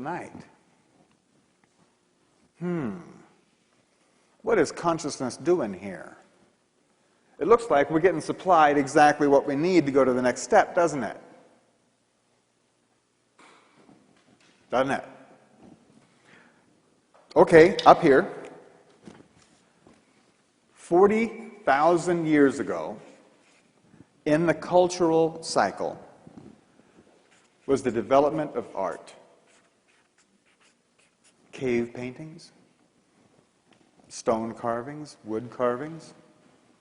night. What is consciousness doing here? It looks like we're getting supplied exactly what we need to go to the next step, doesn't it? Doesn't it? Okay, up here, 40,000 years ago, in the cultural cycle, was the development of art. Cave paintings, stone carvings, wood carvings,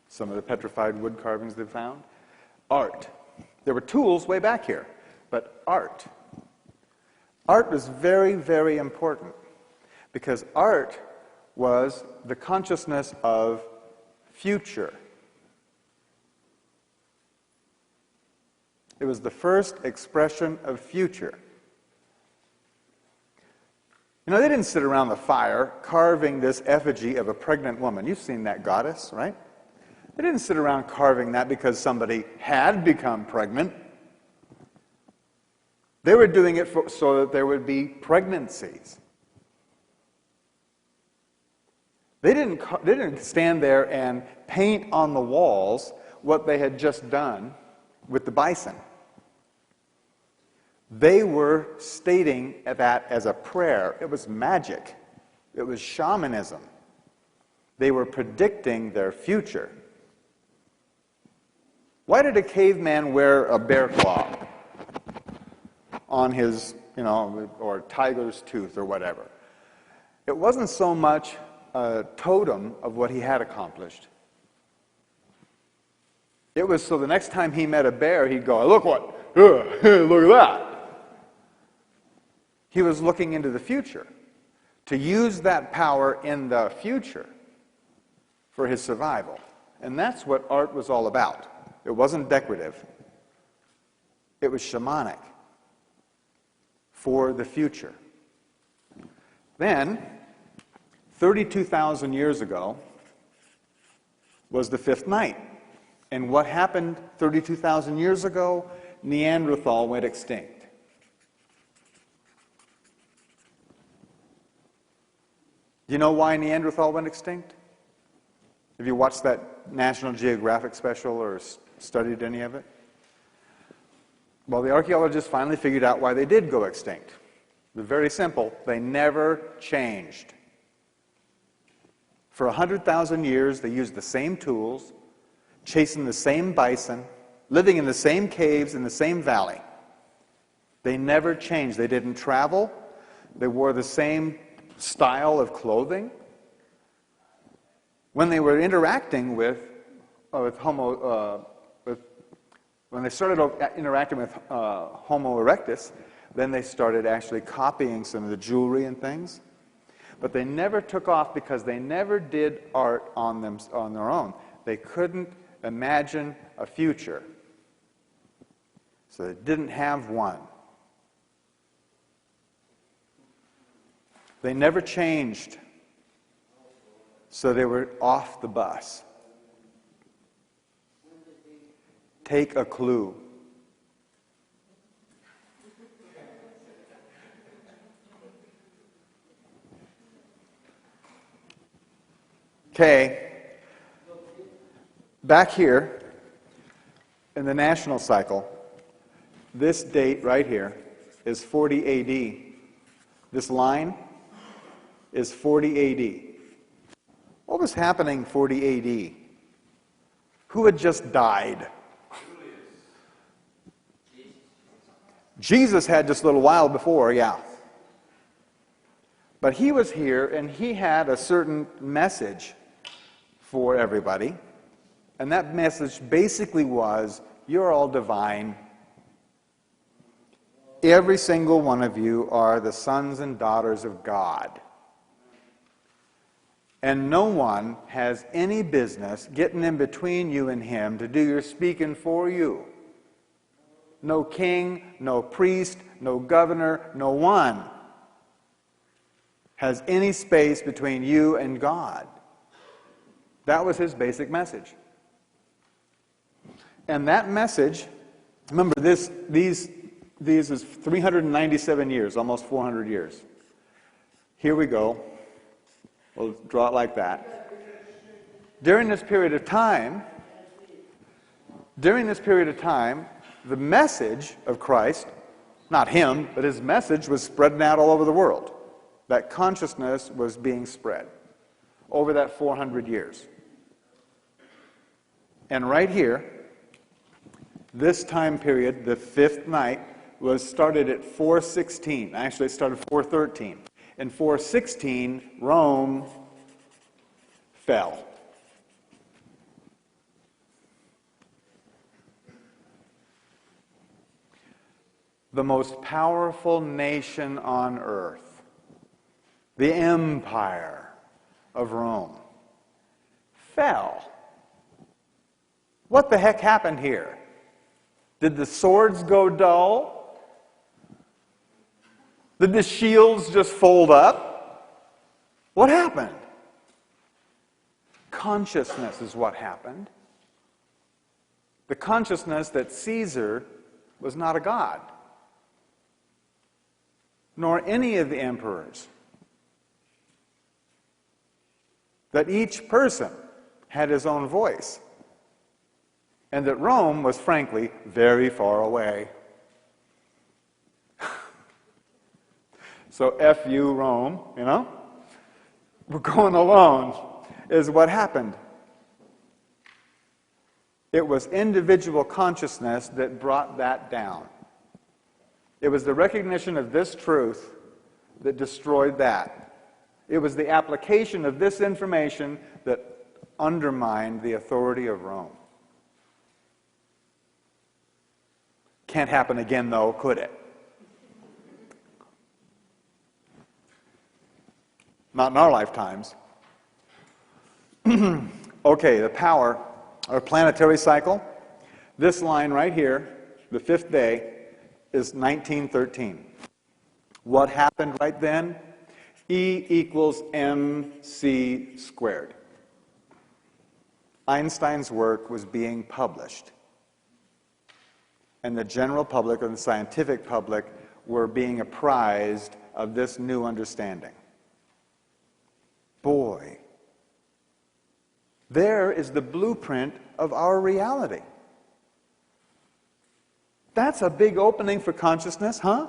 some of the petrified wood carvings they found. Art. There were tools way back here, but art. Art was very, very important because art was the consciousness of future. It was the first expression of future. You know, they didn't sit around the fire carving this effigy of a pregnant woman. You've seen that goddess, right? They didn't sit around carving that because somebody had become pregnant. They were doing it so that there would be pregnancies. They didn't stand there and paint on the walls what they had just done with the bison. They were stating that as a prayer. It was magic. It was shamanism. They were predicting their future. Why did a caveman wear a bear claw on his, or tiger's tooth or whatever? It wasn't so much a totem of what he had accomplished. It was so the next time he met a bear, he'd go, look at that. He was looking into the future, to use that power in the future for his survival. And that's what art was all about. It wasn't decorative. It was shamanic for the future. Then, 32,000 years ago, was the fifth night. And what happened 32,000 years ago? Neanderthal went extinct. Do you know why Neanderthal went extinct? Have you watched that National Geographic special or studied any of it? Well, the archaeologists finally figured out why they did go extinct. It was very simple. They never changed. For 100,000 years, they used the same tools, chasing the same bison, living in the same caves in the same valley. They never changed. They didn't travel. They wore the same style of clothing. When they were interacting when they started interacting with Homo erectus, then they started actually copying some of the jewelry and things. But they never took off because they never did art on their own. They couldn't imagine a future. So they didn't have one. They never changed. So they were off the bus. Take a clue. Okay. Back here in the national cycle, this date right here is 40 AD. This line is 40 AD. What was happening 40 AD? Who had just died? Jesus had just a little while before, yeah. But he was here and he had a certain message for everybody. And that message basically was, you're all divine. Every single one of you are the sons and daughters of God. And no one has any business getting in between you and him to do your speaking for you. No king, no priest, no governor, no one has any space between you and God. That was his basic message. And that message, remember these These is 397 years, almost 400 years. Here we go. We'll draw it like that. During this period of time, the message of Christ, not him, but his message was spreading out all over the world. That consciousness was being spread over that 400 years. And right here, this time period, the fifth night, was started at 416. Actually, it started 413. In 416, Rome fell. The most powerful nation on earth, the empire of Rome, fell. What the heck happened here? Did the swords go dull? Did the shields just fold up? What happened? Consciousness is what happened. The consciousness that Caesar was not a god, nor any of the emperors. That each person had his own voice. And that Rome was, frankly, very far away. So F you, Rome, you know? We're going alone, is what happened. It was individual consciousness that brought that down. It was the recognition of this truth that destroyed that. It was the application of this information that undermined the authority of Rome. Can't happen again, though, could it? Not in our lifetimes. Okay, the power, our planetary cycle. This line right here, the fifth day, is 1913. What happened right then? E equals mc squared. Einstein's work was being published. And the general public and the scientific public were being apprised of this new understanding. Boy, there is the blueprint of our reality. That's a big opening for consciousness, huh?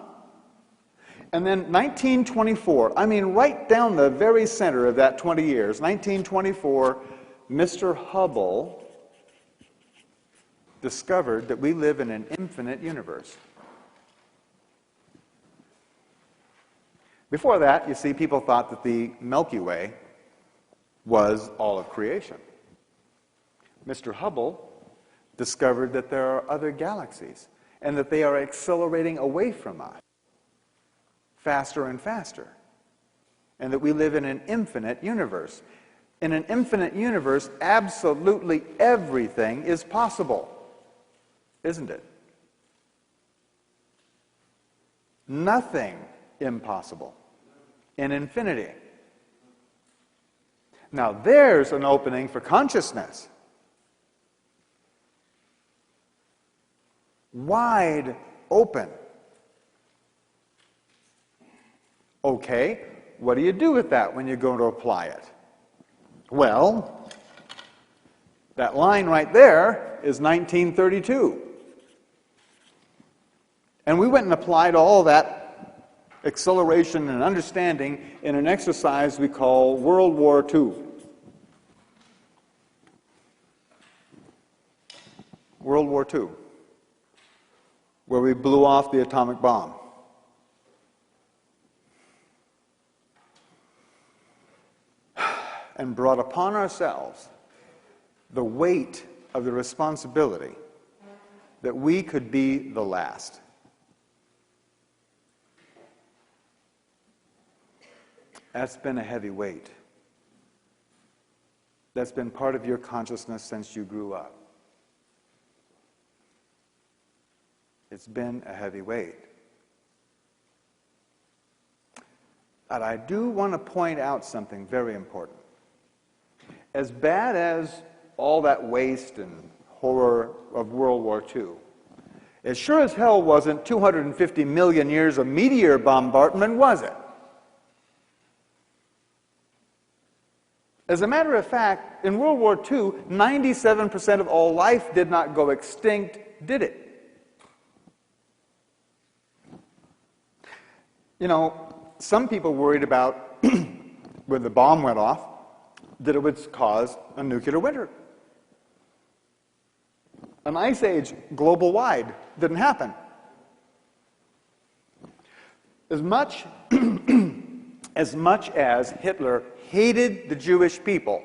And then 1924, I mean right down the very center of that 20 years, 1924, Mr. Hubble discovered that we live in an infinite universe. Before that, you see, people thought that the Milky Way was all of creation. Mr. Hubble discovered that there are other galaxies and that they are accelerating away from us faster and faster, and that we live in an infinite universe. In an infinite universe, absolutely everything is possible, isn't it? Nothing impossible in infinity. Now there's an opening for consciousness. Wide open. Okay, what do you do with that when you're going to apply it? Well, that line right there is 1932. And we went and applied all that acceleration and understanding in an exercise we call World War II. World War II, where we blew off the atomic bomb. And brought upon ourselves the weight of the responsibility that we could be the last. That's been a heavy weight. That's been part of your consciousness since you grew up. It's been a heavy weight. But I do want to point out something very important. As bad as all that waste and horror of World War II, It sure as hell wasn't 250 million years of meteor bombardment, was it? As a matter of fact, in World War II, 97% of all life did not go extinct, did it? You know, some people worried about, when the bomb went off, that it would cause a nuclear winter. An ice age global-wide didn't happen. As much as Hitler hated the Jewish people,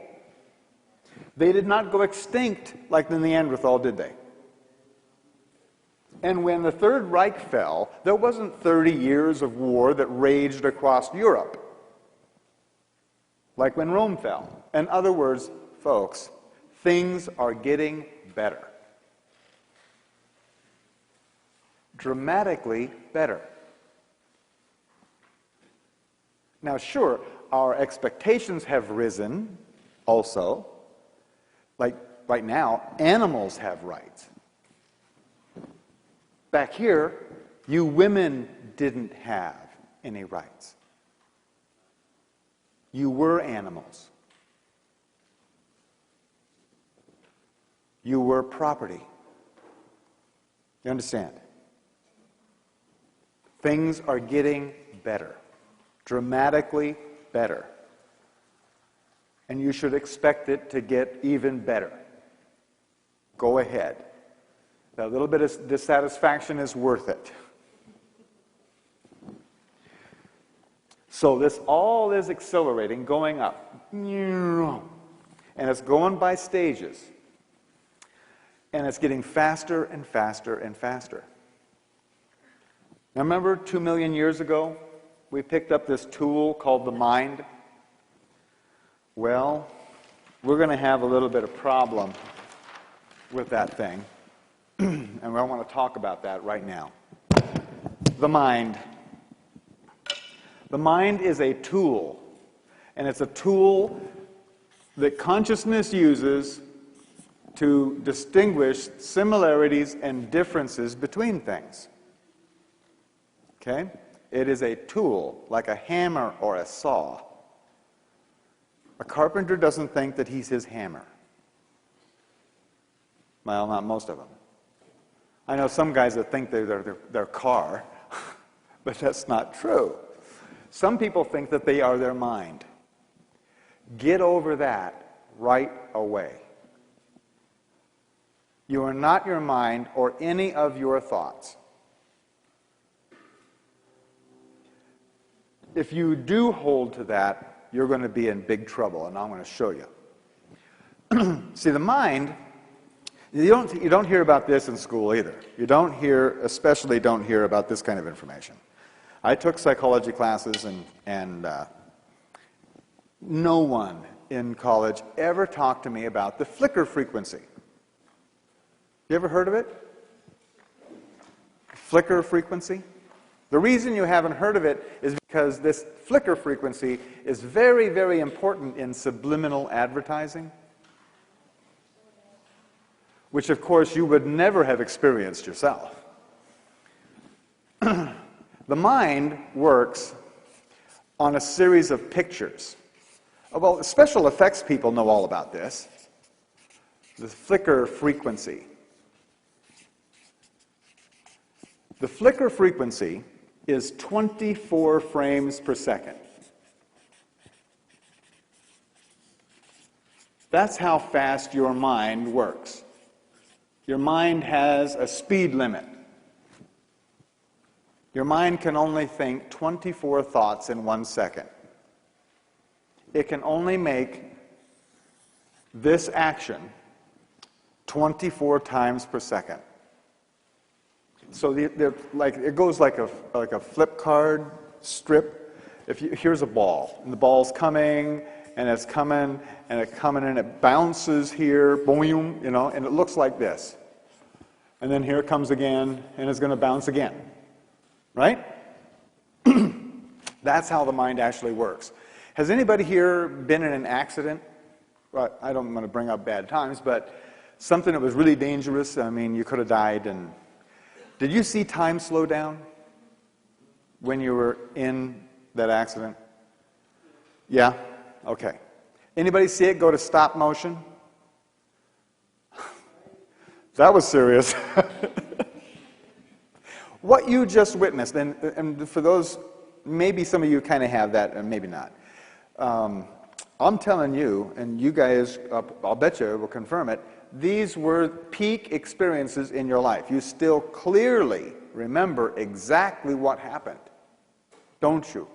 they did not go extinct like the Neanderthal, did they? And when the Third Reich fell, there wasn't 30 years of war that raged across Europe, like when Rome fell. In other words, folks, things are getting better. Dramatically better. Now, sure, our expectations have risen also. Like right now, animals have rights. Back here, you women didn't have any rights. You were animals. You were property. You understand? Things are getting better, dramatically better. And you should expect it to get even better. Go ahead. That little bit of dissatisfaction is worth it. So this all is accelerating, going up. And it's going by stages. And it's getting faster and faster and faster. Now remember 2 million years ago, we picked up this tool called the mind? Well, we're going to have a little bit of problem with that thing. And I want to talk about that right now. The mind. The mind is a tool. And it's a tool that consciousness uses to distinguish similarities and differences between things. Okay? It is a tool, like a hammer or a saw. A carpenter doesn't think that he's his hammer. Well, not most of them. I know some guys that think they're their car, but that's not true. Some people think that they are their mind. Get over that right away. You are not your mind or any of your thoughts. If you do hold to that, you're going to be in big trouble, and I'm going to show you. See, the mind, you don't hear about this in school either. You especially don't hear about this kind of information. I took psychology classes, and no one in college ever talked to me about the flicker frequency. You ever heard of it? Flicker frequency? The reason you haven't heard of it is because this flicker frequency is very, very important in subliminal advertising, which of course you would never have experienced yourself. The mind works on a series of pictures. Well, special effects people know all about this. The flicker frequency. The flicker frequency is 24 frames per second. That's how fast your mind works. Your mind has a speed limit. Your mind can only think 24 thoughts in 1 second. It can only make this action 24 times per second. So it goes like a flip card strip. Here's a ball, and the ball's coming, and it's coming, and it's coming, and it bounces here, boom, and it looks like this. And then here it comes again, and it's going to bounce again. Right? That's how the mind actually works. Has anybody here been in an accident? Well, I don't want to bring up bad times, but something that was really dangerous. I mean, you could have died, and Did you see time slow down when you were in that accident? Yeah? Okay. Anybody see it go to stop motion? That was serious. What you just witnessed, and for those, maybe some of you kind of have that, and maybe not. I'm telling you, and you guys, I'll bet you will confirm it, these were peak experiences in your life. You still clearly remember exactly what happened, don't you?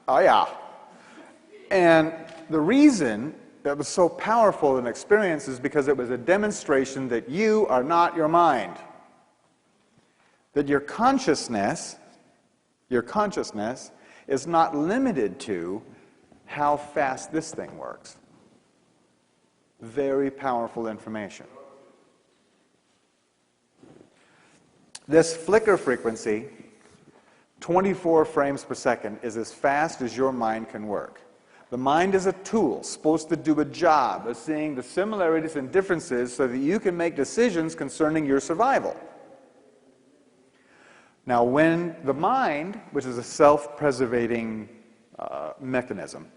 Oh, yeah. And the reason that was so powerful an experience is because it was a demonstration that you are not your mind. That your consciousness is not limited to how fast this thing works. Very powerful information. This flicker frequency, 24 frames per second, is as fast as your mind can work. The mind is a tool supposed to do a job of seeing the similarities and differences so that you can make decisions concerning your survival. Now, when the mind, which is a self-preservating mechanism,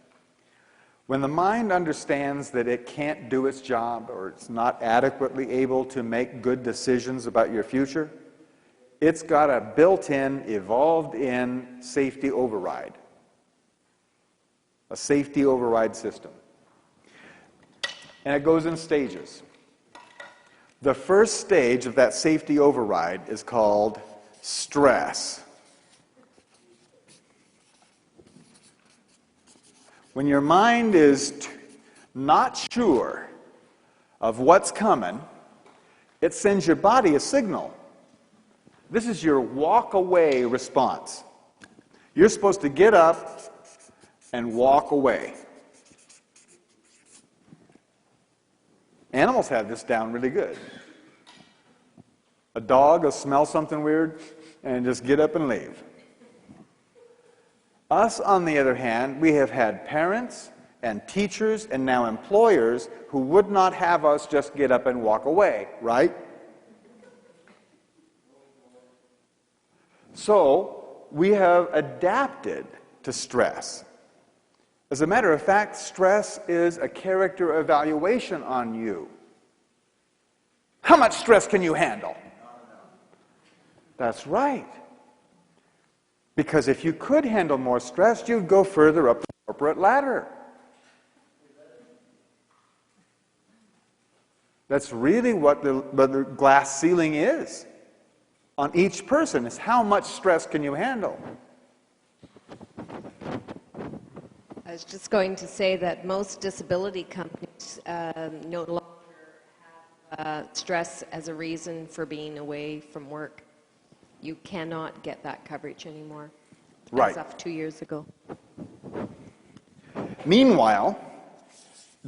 when the mind understands that it can't do its job or it's not adequately able to make good decisions about your future, it's got a built-in, evolved-in safety override. A safety override system. And it goes in stages. The first stage of that safety override is called stress. When your mind is not sure of what's coming, it sends your body a signal. This is your walk-away response. You're supposed to get up and walk away. Animals have this down really good. A dog will smell something weird and just get up and leave. Us, on the other hand, we have had parents and teachers and now employers who would not have us just get up and walk away, right? So, we have adapted to stress. As a matter of fact, stress is a character evaluation on you. How much stress can you handle? That's right. Because if you could handle more stress, you'd go further up the corporate ladder. That's really what the glass ceiling is on each person, is how much stress can you handle? I was just going to say that most disability companies no longer have stress as a reason for being away from work. You cannot get that coverage anymore. Right. As of 2 years ago. Meanwhile,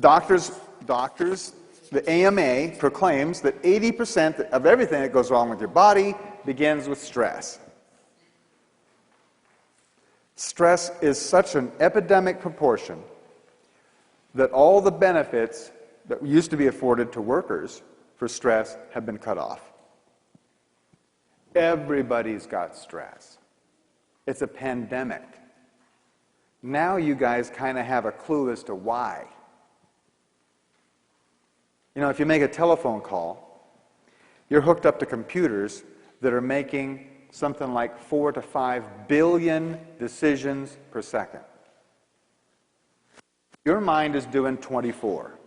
doctors, the AMA proclaims that 80% of everything that goes wrong with your body begins with stress. Stress is such an epidemic proportion that all the benefits that used to be afforded to workers for stress have been cut off. Everybody's got stress. It's a pandemic. Now you guys kind of have a clue as to why. You know, if you make a telephone call, you're hooked up to computers that are making something like 4 to 5 billion decisions per second. Your mind is doing 24.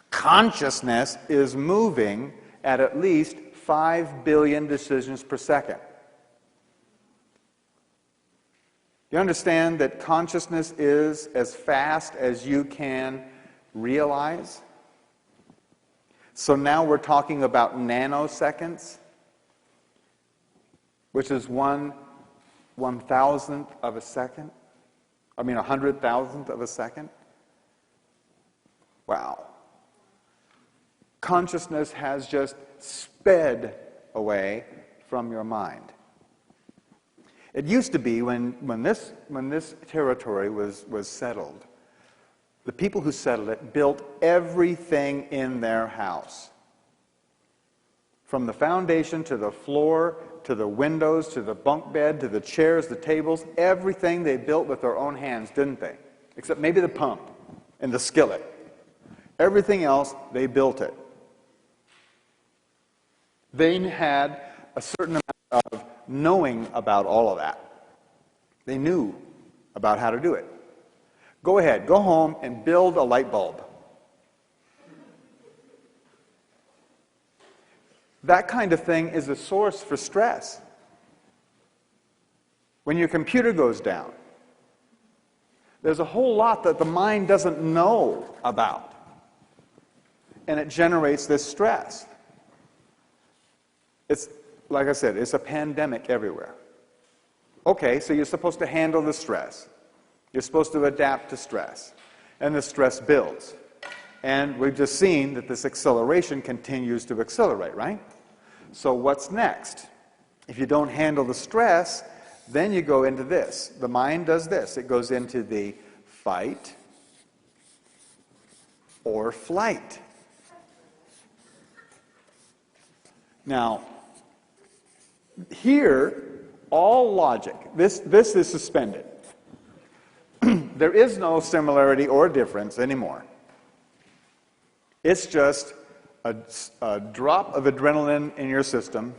Consciousness is moving at least 5 billion decisions per second. You understand that consciousness is as fast as you can realize? So now we're talking about nanoseconds, which is 1/1000th of a second. I mean, 100,000th of a second. Wow. Consciousness has just sped away from your mind. It used to be when this territory was settled, the people who settled it built everything in their house. From the foundation to the floor, to the windows, to the bunk bed, to the chairs, the tables, everything they built with their own hands, didn't they? Except maybe the pump and the skillet. Everything else, they built it. They had a certain amount of knowing about all of that. They knew about how to do it. Go ahead, go home and build a light bulb. That kind of thing is a source for stress. When your computer goes down, there's a whole lot that the mind doesn't know about. And it generates this stress. It's, like I said, it's a pandemic everywhere. Okay, so you're supposed to handle the stress. You're supposed to adapt to stress. And the stress builds. And we've just seen that this acceleration continues to accelerate, right? So what's next? If you don't handle the stress, then you go into this. The mind does this. It goes into the fight or flight. Now, here, all logic, this is suspended. There is no similarity or difference anymore. It's just a drop of adrenaline in your system,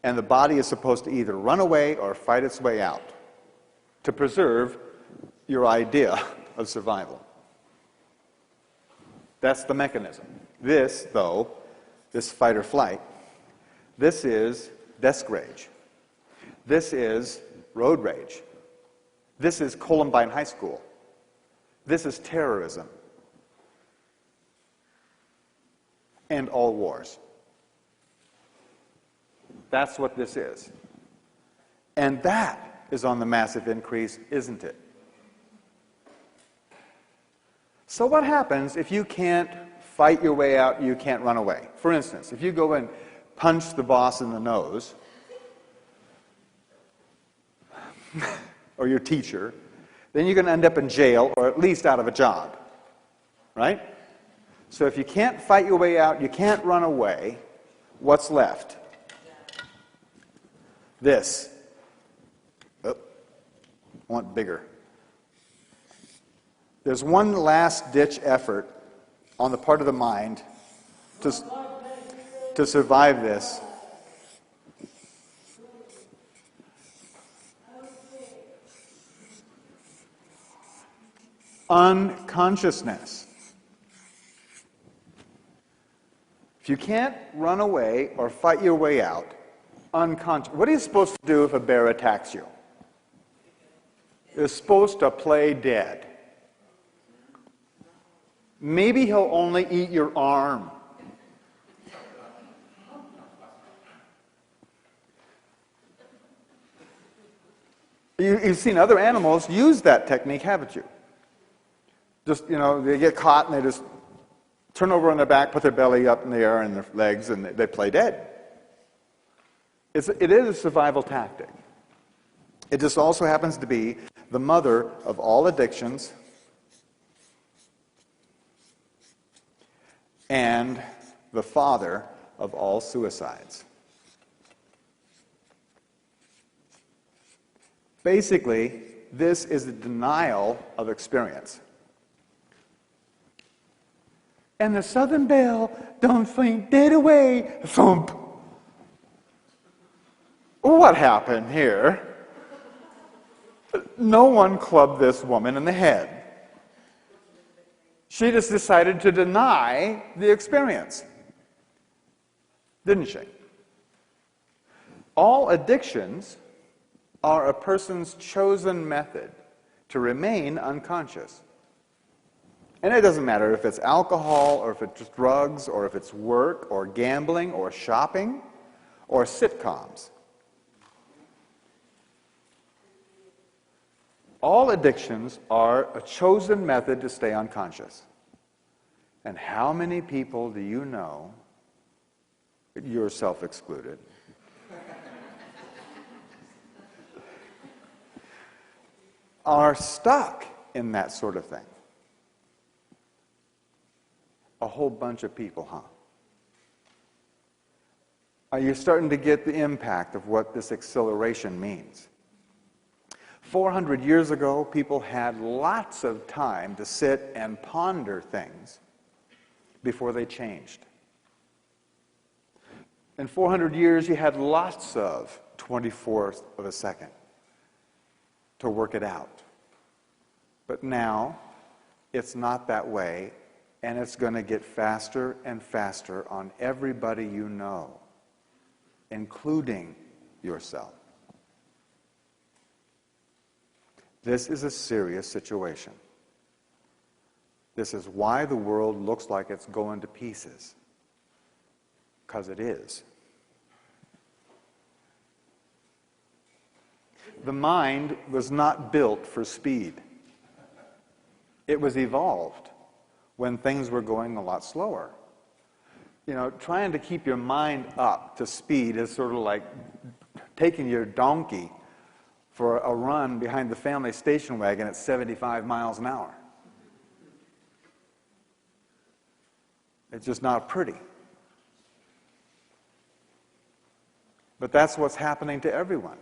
and the body is supposed to either run away or fight its way out to preserve your idea of survival. That's the mechanism. This, though, this fight or flight, this is desk rage. This is road rage. This is Columbine High School. This is terrorism. And all wars. That's what this is. And that is on the massive increase, isn't it? So what happens if you can't fight your way out, you can't run away? For instance, if you go and punch the boss in the nose, or your teacher, then you're going to end up in jail or at least out of a job. Right? So if you can't fight your way out, you can't run away, what's left? This. Oh, I want bigger. There's one last-ditch effort on the part of the mind to survive this. Unconsciousness. If you can't run away or fight your way out, unconscious. What are you supposed to do if a bear attacks you? You're supposed to play dead. Maybe he'll only eat your arm. You've seen other animals use that technique, haven't you? Just, they get caught and they just turn over on their back, put their belly up in the air and their legs, and they play dead. It is a survival tactic. It just also happens to be the mother of all addictions and the father of all suicides. Basically, this is a denial of experience. And the southern belle don't faint dead away. Thump. What happened here? No one clubbed this woman in the head. She just decided to deny the experience. Didn't she? All addictions are a person's chosen method to remain unconscious. And it doesn't matter if it's alcohol, or if it's drugs, or if it's work, or gambling, or shopping, or sitcoms. All addictions are a chosen method to stay unconscious. And how many people do you know yourself excluded, are stuck in that sort of thing. A whole bunch of people, huh? Are you starting to get the impact of what this acceleration means? 400 years ago, people had lots of time to sit and ponder things before they changed. In 400 years, you had lots of 24th of a second to work it out. But now, it's not that way, and it's going to get faster and faster on everybody you know, including yourself. This is a serious situation. This is why the world looks like it's going to pieces. Because it is. The mind was not built for speed. It was evolved when things were going a lot slower. You know, trying to keep your mind up to speed is sort of like taking your donkey for a run behind the family station wagon at 75 miles an hour. It's just not pretty. But that's what's happening to everyone.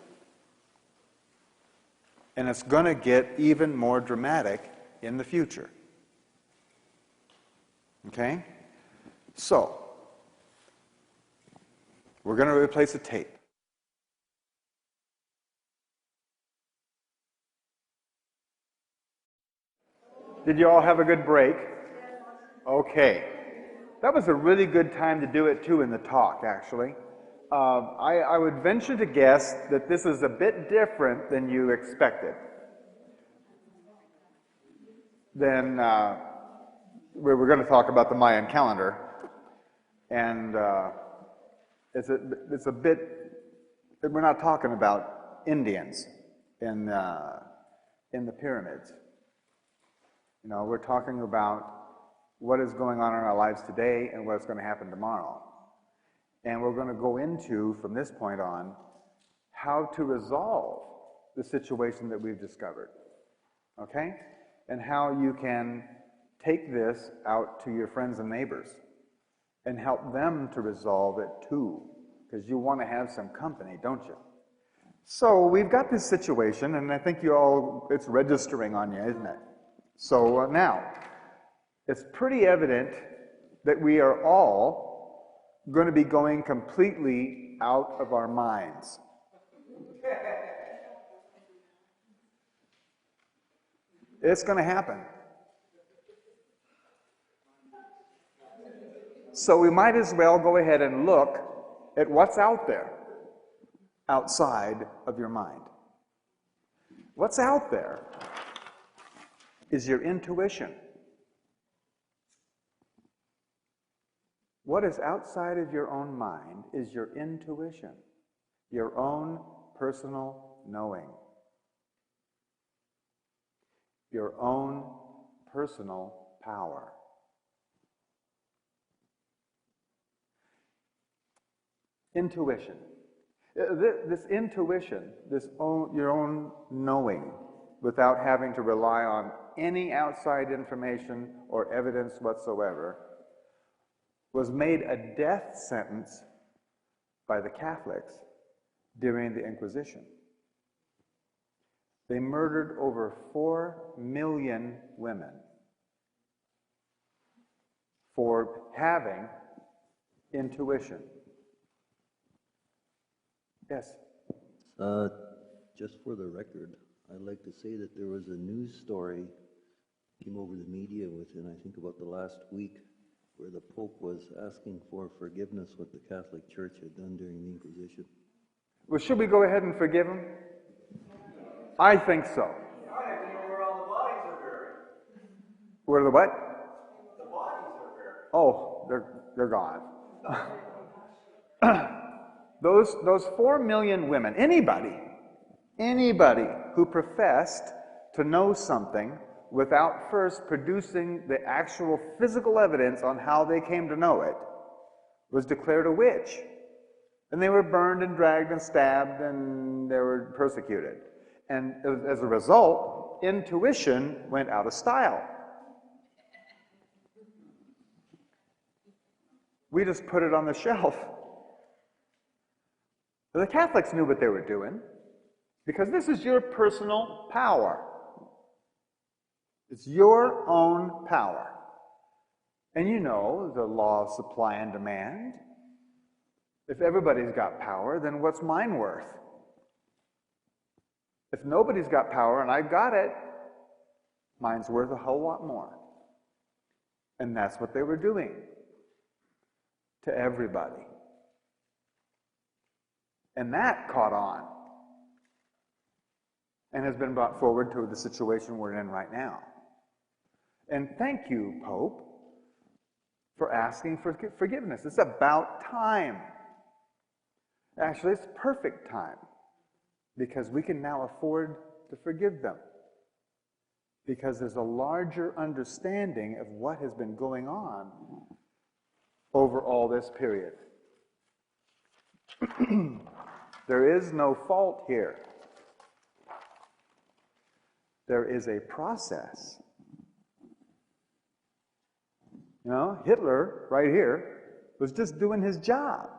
And it's going to get even more dramatic in the future. Okay? So, we're going to replace a tape. Did you all have a good break? Okay. That was a really good time to do it, too, in the talk, actually. I would venture to guess that this is a bit different than you expected. Then we're going to talk about the Mayan calendar, and it's a bit. We're not talking about Indians in the pyramids. You know, we're talking about what is going on in our lives today and what's going to happen tomorrow. And we're going to go into, from this point on, how to resolve the situation that we've discovered. Okay? And how you can take this out to your friends and neighbors and help them to resolve it too. Because you want to have some company, don't you? So we've got this situation, and I think it's registering on you, isn't it? So now, it's pretty evident that we are all going to be going completely out of our minds. It's going to happen. So we might as well go ahead and look at what's out there, outside of your mind. What's out there is your intuition. What is outside of your own mind is your intuition, your own personal knowing, your own personal power. Intuition. This intuition, your own knowing, without having to rely on any outside information or evidence whatsoever, was made a death sentence by the Catholics during the Inquisition. They murdered over 4 million women for having intuition. Yes? Just for the record, I'd like to say that there was a news story came over the media within, I think, about the last week, where the Pope was asking for forgiveness what the Catholic Church had done during the Inquisition. Well, should we go ahead and forgive him? I think so. I don't even know where all the bodies are buried. Where the what? The bodies are buried. Oh, they're gone. Those 4 million women, anybody who professed to know something without first producing the actual physical evidence on how they came to know it, was declared a witch. And they were burned and dragged and stabbed and they were persecuted. And as a result, intuition went out of style. We just put it on the shelf. The Catholics knew what they were doing because this is your personal power. It's your own power. And you know the law of supply and demand. If everybody's got power, then what's mine worth? If nobody's got power and I've got it, mine's worth a whole lot more. And that's what they were doing to everybody. And that caught on and has been brought forward to the situation we're in right now. And thank you, Pope, for asking for forgiveness. It's about time. Actually, it's perfect time because we can now afford to forgive them because there's a larger understanding of what has been going on over all this period. There is no fault here. There is a process. You know, Hitler, right here, was just doing his job.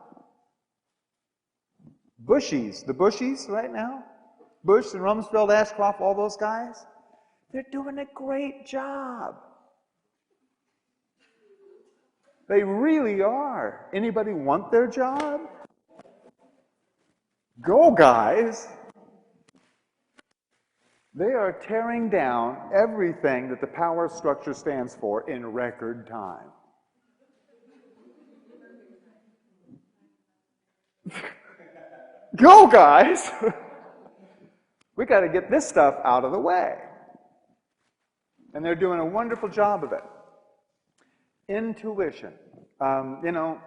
The Bushies right now, Bush and Rumsfeld, Ashcroft, all those guys, they're doing a great job. They really are. Anybody want their job? Go, guys. They are tearing down everything that the power structure stands for in record time. Go, guys! We got to get this stuff out of the way. And they're doing a wonderful job of it. Intuition. You know,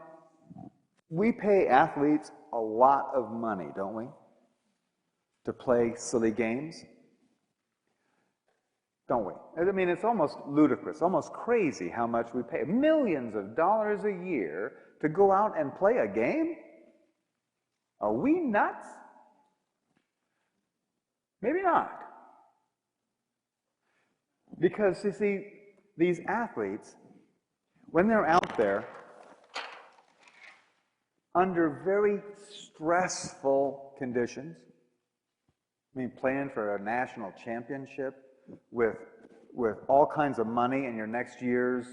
we pay athletes a lot of money, don't we? To play silly games. Don't we? I mean, it's almost ludicrous, almost crazy how much we pay. Millions of dollars a year to go out and play a game? Are we nuts? Maybe not. Because, you see, these athletes, when they're out there, under very stressful conditions, I mean, playing for a national championship with all kinds of money and your next year's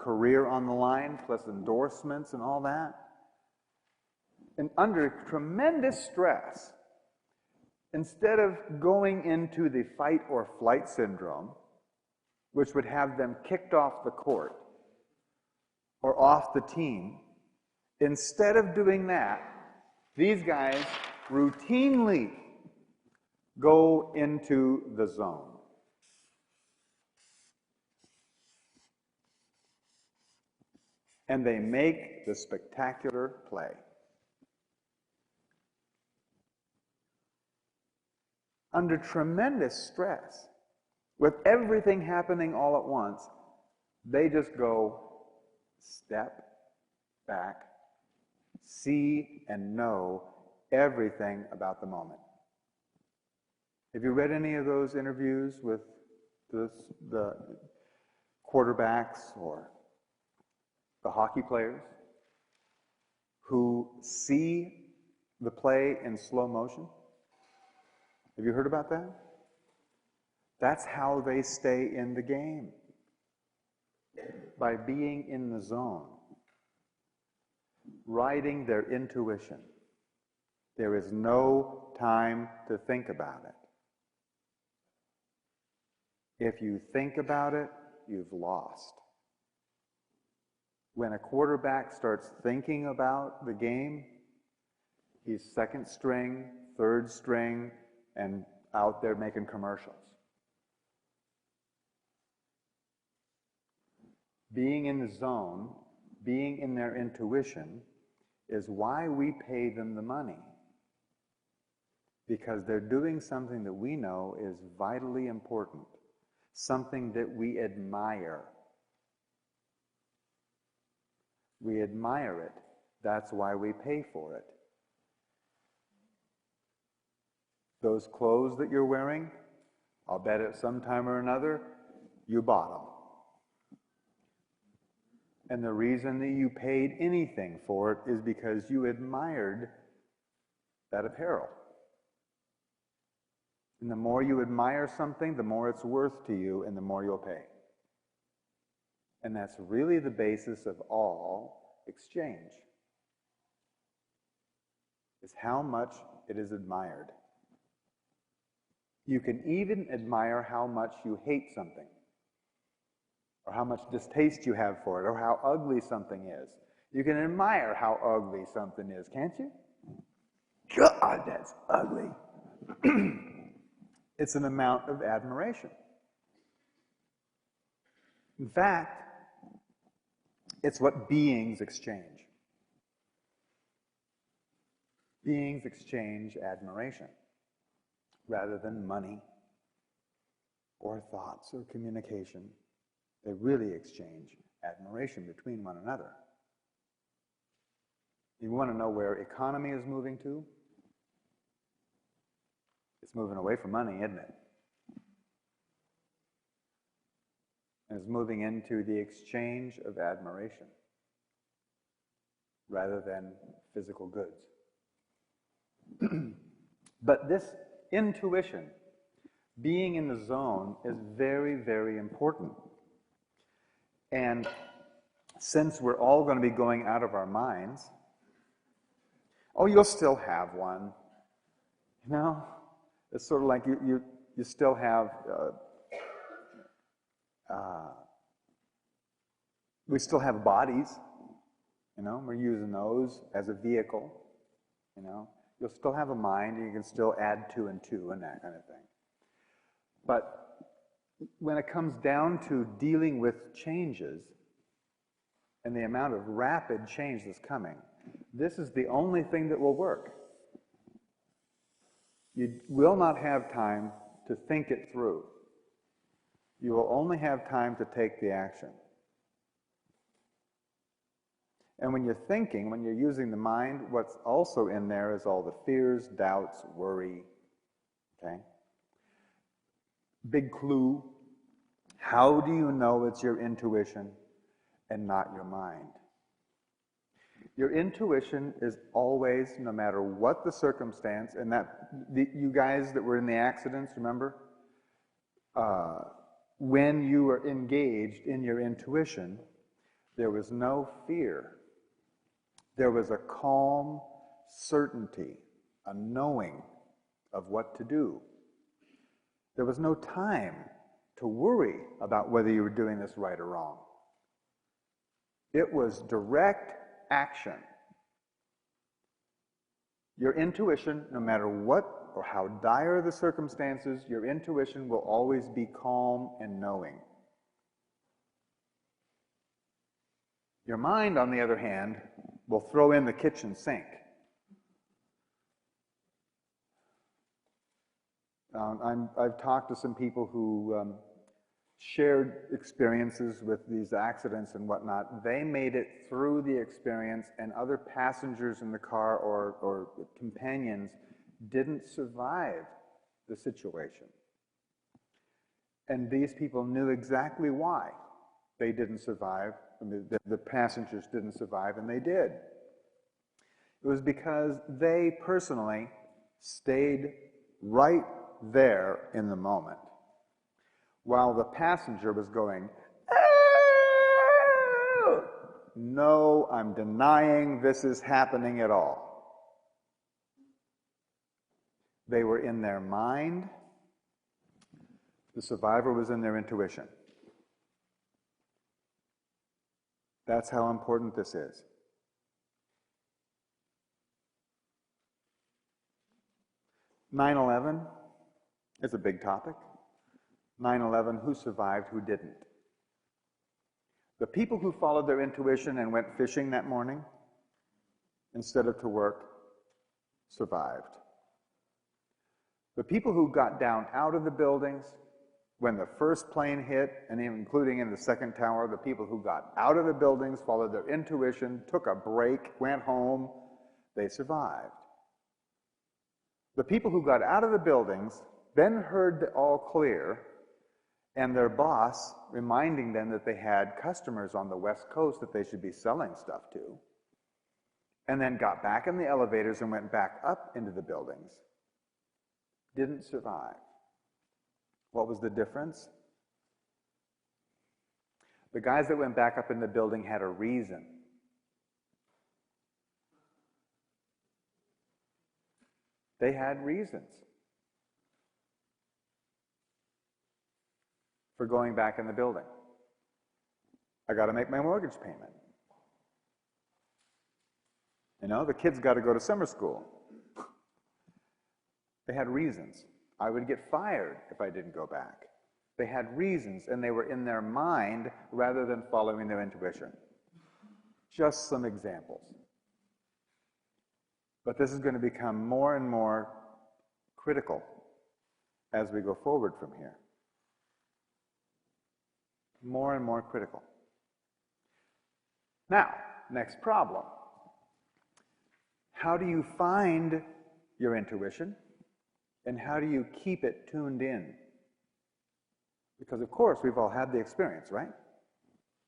career on the line, plus endorsements and all that, and under tremendous stress, instead of going into the fight or flight syndrome, which would have them kicked off the court or off the team, instead of doing that, these guys routinely go into the zone. And they make the spectacular play. Under tremendous stress, with everything happening all at once, they just go step back, see and know everything about the moment. Have you read any of those interviews with the quarterbacks or the hockey players who see the play in slow motion? Have you heard about that? That's how they stay in the game. By being in the zone. Riding their intuition. There is no time to think about it. If you think about it, you've lost. When a quarterback starts thinking about the game, he's second string, third string, and out there making commercials. Being in the zone, being in their intuition, is why we pay them the money. Because they're doing something that we know is vitally important, something that we admire. We admire it That's why we pay for it. Those clothes that you're wearing, I'll bet at some time or another, you bought them. And the reason that you paid anything for it is because you admired that apparel. And the more you admire something, the more it's worth to you and the more you'll pay. And that's really the basis of all exchange, is how much it is admired. You can even admire how much you hate something, or how much distaste you have for it, or how ugly something is. You can admire how ugly something is, can't you? God, that's ugly. It's an amount of admiration. In fact, it's what beings exchange. Beings exchange admiration rather than money or thoughts or communication. They really exchange admiration between one another. You want to know where economy is moving to? It's moving away from money, isn't it? And it's moving into the exchange of admiration rather than physical goods. But this intuition, being in the zone, is very, very important. And since we're all going to be going out of our minds, oh, you'll still have one. You know, it's sort of like you still have, we still have bodies, you know, we're using those as a vehicle, you know. You'll still have a mind, and you can still add 2 and 2 and that kind of thing. But when it comes down to dealing with changes and the amount of rapid change that's coming, this is the only thing that will work. You will not have time to think it through. You will only have time to take the action. And when you're thinking, when you're using the mind, what's also in there is all the fears, doubts, worry, okay? Big clue. How do you know it's your intuition and not your mind? Your intuition is always, no matter what the circumstance, and you guys that were in the accidents, remember? When you were engaged in your intuition, there was no fear. There was a calm certainty, a knowing of what to do. There was no time to worry about whether you were doing this right or wrong. It was direct action. Your intuition, no matter what or how dire the circumstances, your intuition will always be calm and knowing. Your mind, on the other hand, will throw in the kitchen sink. I've talked to some people who shared experiences with these accidents and whatnot. They made it through the experience, and other passengers in the car or companions didn't survive the situation. And these people knew exactly why they didn't survive. The passengers didn't survive, and they did. It was because they personally stayed right there in the moment, while the passenger was going, "Oh, no, I'm denying this is happening at all." They were in their mind. The survivor was in their intuition. That's how important this is. 9/11 is a big topic. 9/11, who survived, who didn't? The people who followed their intuition and went fishing that morning instead of to work survived. The people who got down out of the buildings when the first plane hit, and even including in the second tower, the people who got out of the buildings, followed their intuition, took a break, went home, they survived. The people who got out of the buildings then heard the all clear, and their boss reminding them that they had customers on the West Coast that they should be selling stuff to, and then got back in the elevators and went back up into the buildings, didn't survive. What was the difference? The guys that went back up in the building had a reason. They had reasons for going back in the building. I got to make my mortgage payment. You know, the kids got to go to summer school. They had reasons. I would get fired if I didn't go back. They had reasons, and they were in their mind rather than following their intuition. Just some examples. But this is going to become more and more critical as we go forward from here. More and more critical. Now, next problem. How do you find your intuition? And how do you keep it tuned in? Because, of course, we've all had the experience, right?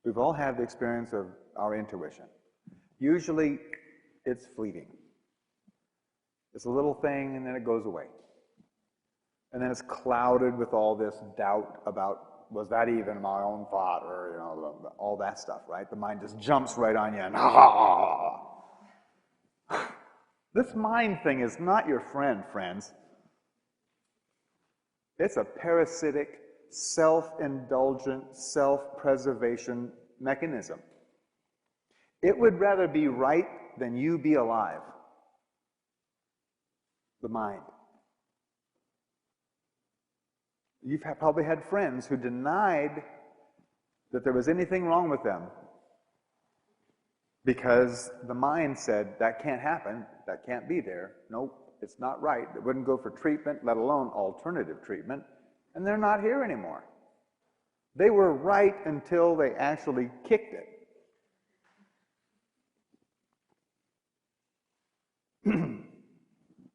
We've all had the experience of our intuition. Usually, it's fleeting. It's a little thing, and then it goes away. And then it's clouded with all this doubt about, was that even my own thought, or, you know, all that stuff, right? The mind just jumps right on you, and This mind thing is not your friend, friends. It's a parasitic, self-indulgent, self-preservation mechanism. It would rather be right than you be alive. The mind. You've probably had friends who denied that there was anything wrong with them because the mind said, that can't happen, that can't be there, nope. It's not right. They wouldn't go for treatment, let alone alternative treatment, and they're not here anymore. They were right until they actually kicked it.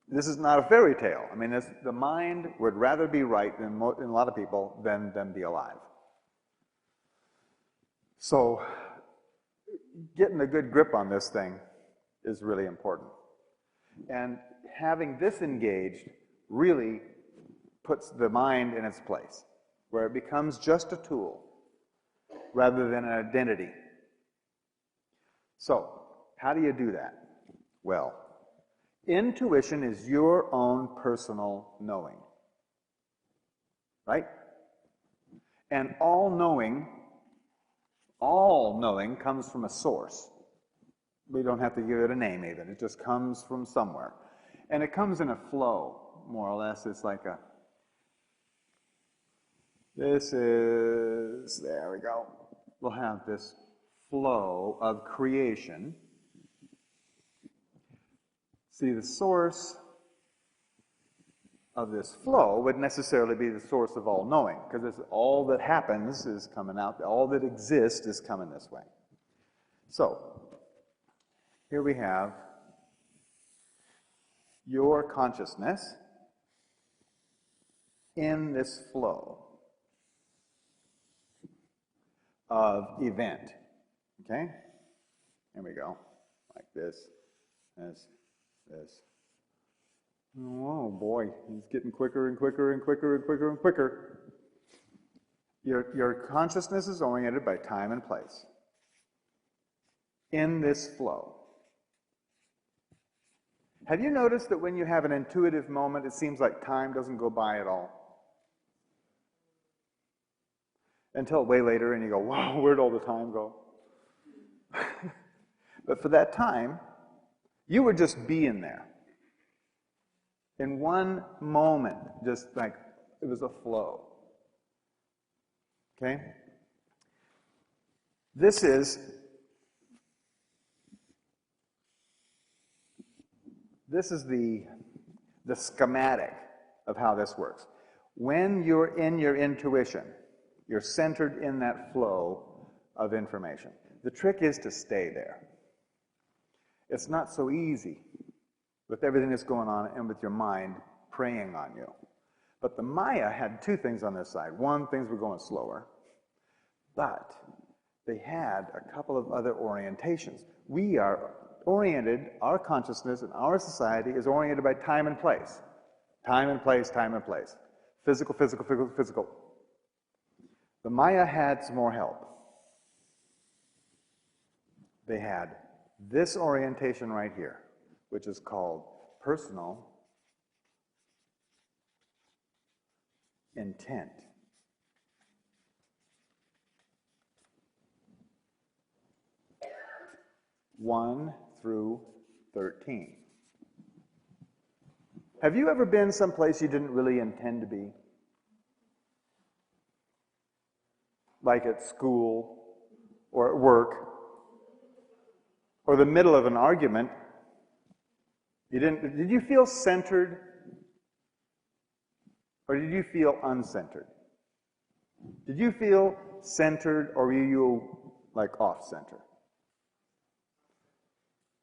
This is not a fairy tale. I mean, the mind would rather be right in a lot of people than be alive. So, getting a good grip on this thing is really important. And having this engaged really puts the mind in its place, where it becomes just a tool rather than an identity. So, how do you do that? Well, intuition is your own personal knowing, right? And all knowing comes from a source. We don't have to give it a name even. It just comes from somewhere. And it comes in a flow, more or less. It's like there we go. We'll have this flow of creation. See, the source of this flow would necessarily be the source of all knowing, because all that happens is coming out, all that exists is coming this way. So, here we have your consciousness in this flow of event. Okay? Here we go. Like this. Oh boy, he's getting quicker and quicker and quicker and quicker and quicker. Your consciousness is oriented by time and place. In this flow. Have you noticed that when you have an intuitive moment, it seems like time doesn't go by at all? Until way later, and you go, wow, where'd all the time go? But for that time, you would just be in there. In one moment, just like it was a flow. Okay? This is the schematic of how this works. When you're in your intuition, you're centered in that flow of information. The trick is to stay there. It's not so easy with everything that's going on and with your mind preying on you. But the Maya had two things on their side. One, things were going slower, but they had a couple of other orientations. We are oriented, our consciousness and our society is oriented by time and place. Time and place, time and place. Physical, physical, physical, physical. The Maya had some more help. They had this orientation right here, which is called personal intent. One through 13. Have you ever been someplace you didn't really intend to be? Like at school, or at work, or the middle of an argument? Did you feel centered? Or did you feel uncentered? Did you feel centered, or were you like off-center?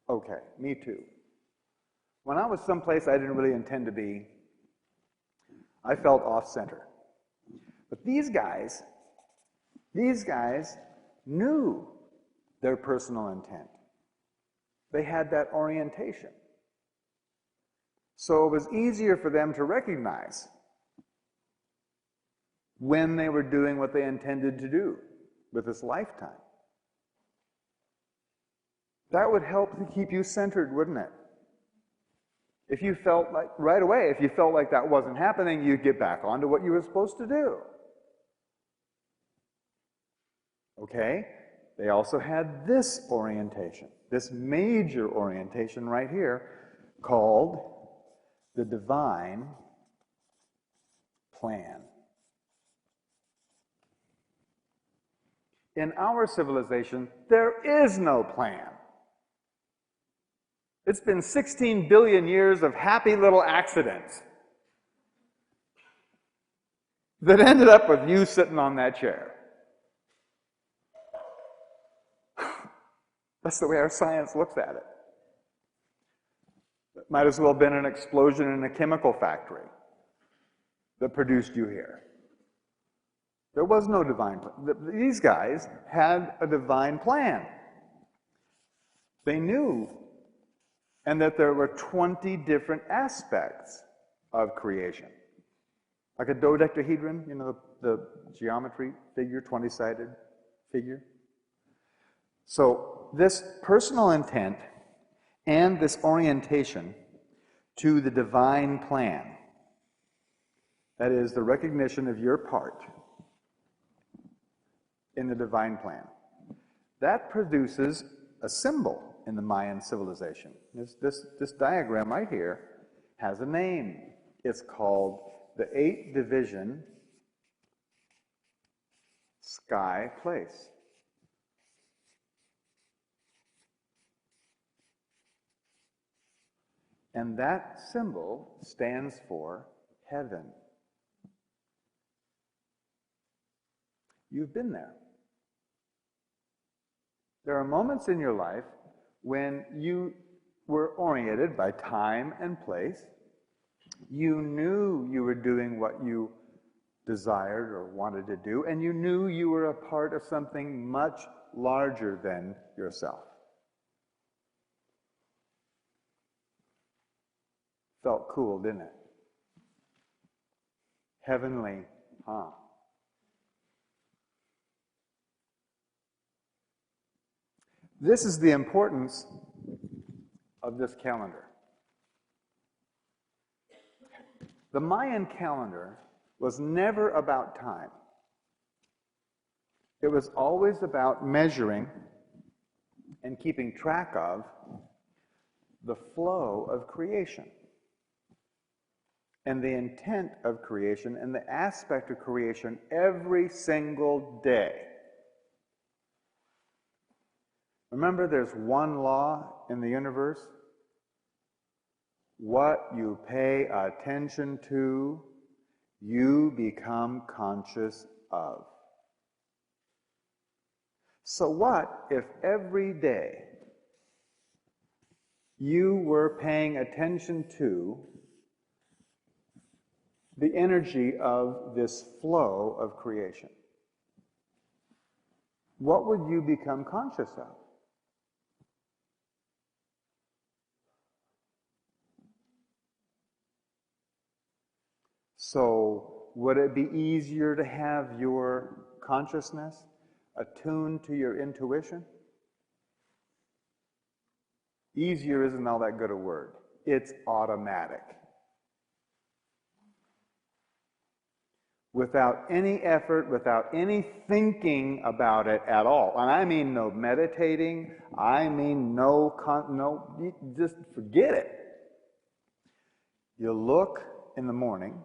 Okay, me too. When I was someplace I didn't really intend to be, I felt off-center. But these guys knew their personal intent. They had that orientation. So it was easier for them to recognize when they were doing what they intended to do with this lifetime. That would help to keep you centered, wouldn't it? If you felt like, right away, if you felt like that wasn't happening, you'd get back onto what you were supposed to do. Okay? They also had this orientation, this major orientation right here, called the divine plan. In our civilization, there is no plan. It's been 16 billion years of happy little accidents that ended up with you sitting on that chair. That's the way our science looks at it. It might as well have been an explosion in a chemical factory that produced you here. There was no divine plan. These guys had a divine plan. They knew, and that there were 20 different aspects of creation. Like a dodecahedron, you know, the geometry figure, 20-sided figure. So this personal intent and this orientation to the divine plan, that is the recognition of your part in the divine plan, that produces a symbol in the Mayan civilization. This diagram right here has a name. It's called the 8-division sky place. And that symbol stands for heaven. You've been there. There are moments in your life when you were oriented by time and place. You knew you were doing what you desired or wanted to do, and you knew you were a part of something much larger than yourself. Felt cool, didn't it? Heavenly, huh? This is the importance of this calendar. The Mayan calendar was never about time. It was always about measuring and keeping track of the flow of creation and the intent of creation and the aspect of creation every single day. Remember, there's one law in the universe. What you pay attention to you become conscious of. So what if every day you were paying attention to the energy of this flow of creation? What would you become conscious of? So, would it be easier to have your consciousness attuned to your intuition? Easier isn't all that good a word. It's automatic. Without any effort, without any thinking about it at all. And I mean no meditating, I mean just forget it. You look in the morning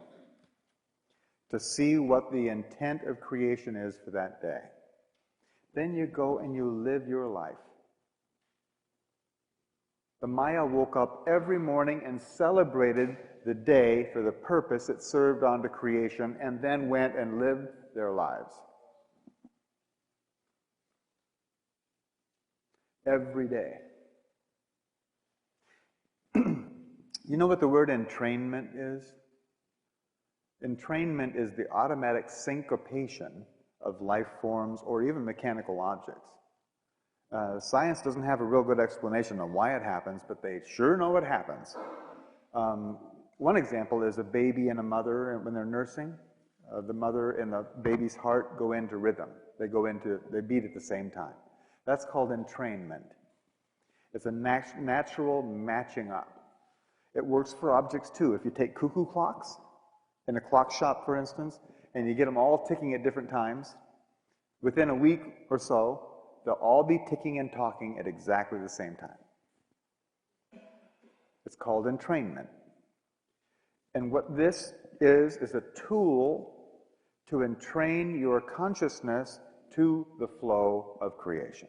to see what the intent of creation is for that day. Then you go and you live your life. The Maya woke up every morning and celebrated the day for the purpose it served onto creation, and then went and lived their lives. Every day. You know what the word entrainment is? Entrainment is the automatic syncopation of life forms or even mechanical objects. Science doesn't have a real good explanation on why it happens, but they sure know it happens. One example is a baby and a mother, when they're nursing, the mother and the baby's heart go into rhythm. They beat at the same time. That's called entrainment. It's a natural matching up. It works for objects too. If you take cuckoo clocks in a clock shop, for instance, and you get them all ticking at different times, within a week or so, they'll all be ticking and talking at exactly the same time. It's called entrainment. And what this is a tool to entrain your consciousness to the flow of creation.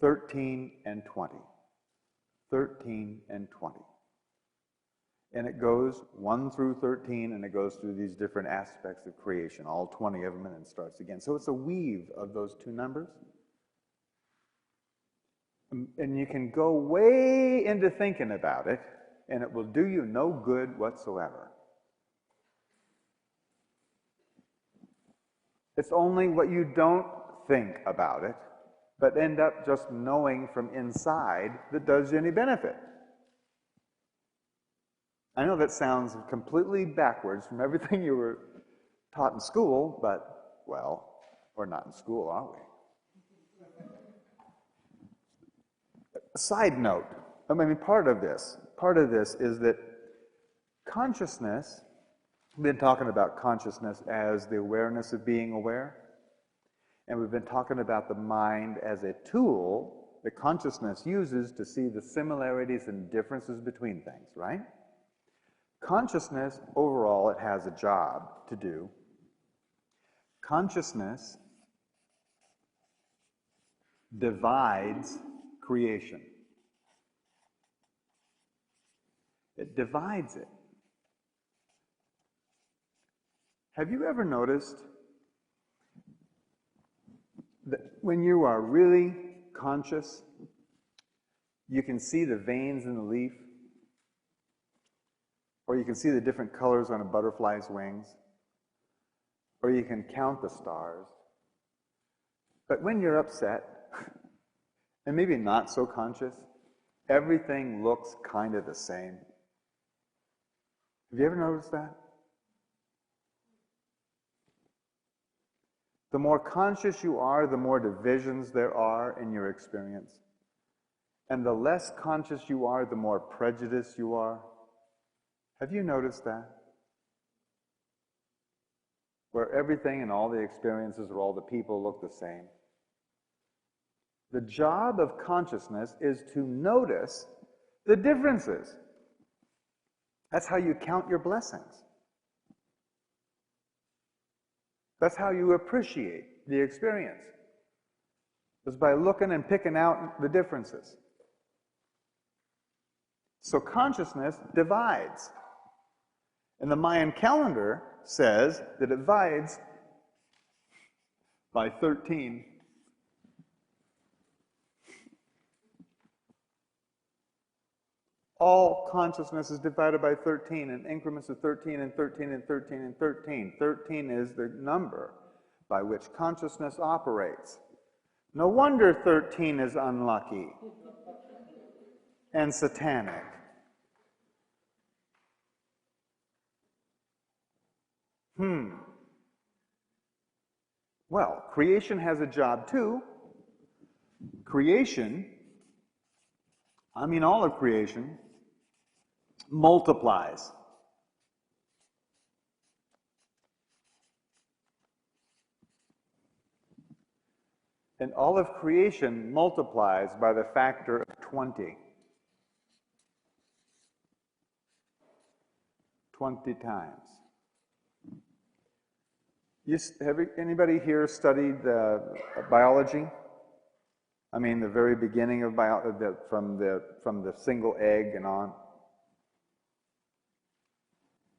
13 and 20. 13 and 20. And it goes 1 through 13, and it goes through these different aspects of creation, all 20 of them, and then starts again. So it's a weave of those two numbers. And you can go way into thinking about it, and it will do you no good whatsoever. It's only what you don't think about it, but end up just knowing from inside, that does you any benefit. I know that sounds completely backwards from everything you were taught in school, but, well, we're not in school, are we? A side note, I mean, part of this is that consciousness, we've been talking about consciousness as the awareness of being aware, and we've been talking about the mind as a tool that consciousness uses to see the similarities and differences between things, right? Consciousness, overall, it has a job to do. Consciousness divides creation. It divides it. Have you ever noticed that when you are really conscious, you can see the veins in the leaf? Or you can see the different colors on a butterfly's wings? Or you can count the stars? But when you're upset, and maybe not so conscious, everything looks kind of the same. Have you ever noticed that? The more conscious you are, the more divisions there are in your experience. And the less conscious you are, the more prejudiced you are. Have you noticed that? Where everything and all the experiences or all the people look the same. The job of consciousness is to notice the differences. That's how you count your blessings. That's how you appreciate the experience. Is by looking and picking out the differences. So consciousness divides. And the Mayan calendar says that it divides by 13. All consciousness is divided by 13 in increments of 13 and 13 and 13 and 13. 13 is the number by which consciousness operates. No wonder 13 is unlucky and satanic. Well, creation has a job too. Creation, I mean all of creation, multiplies. And all of creation multiplies by the factor of 20. 20 times. Anybody here studied biology? I mean, the very beginning of biology, from the single egg and on.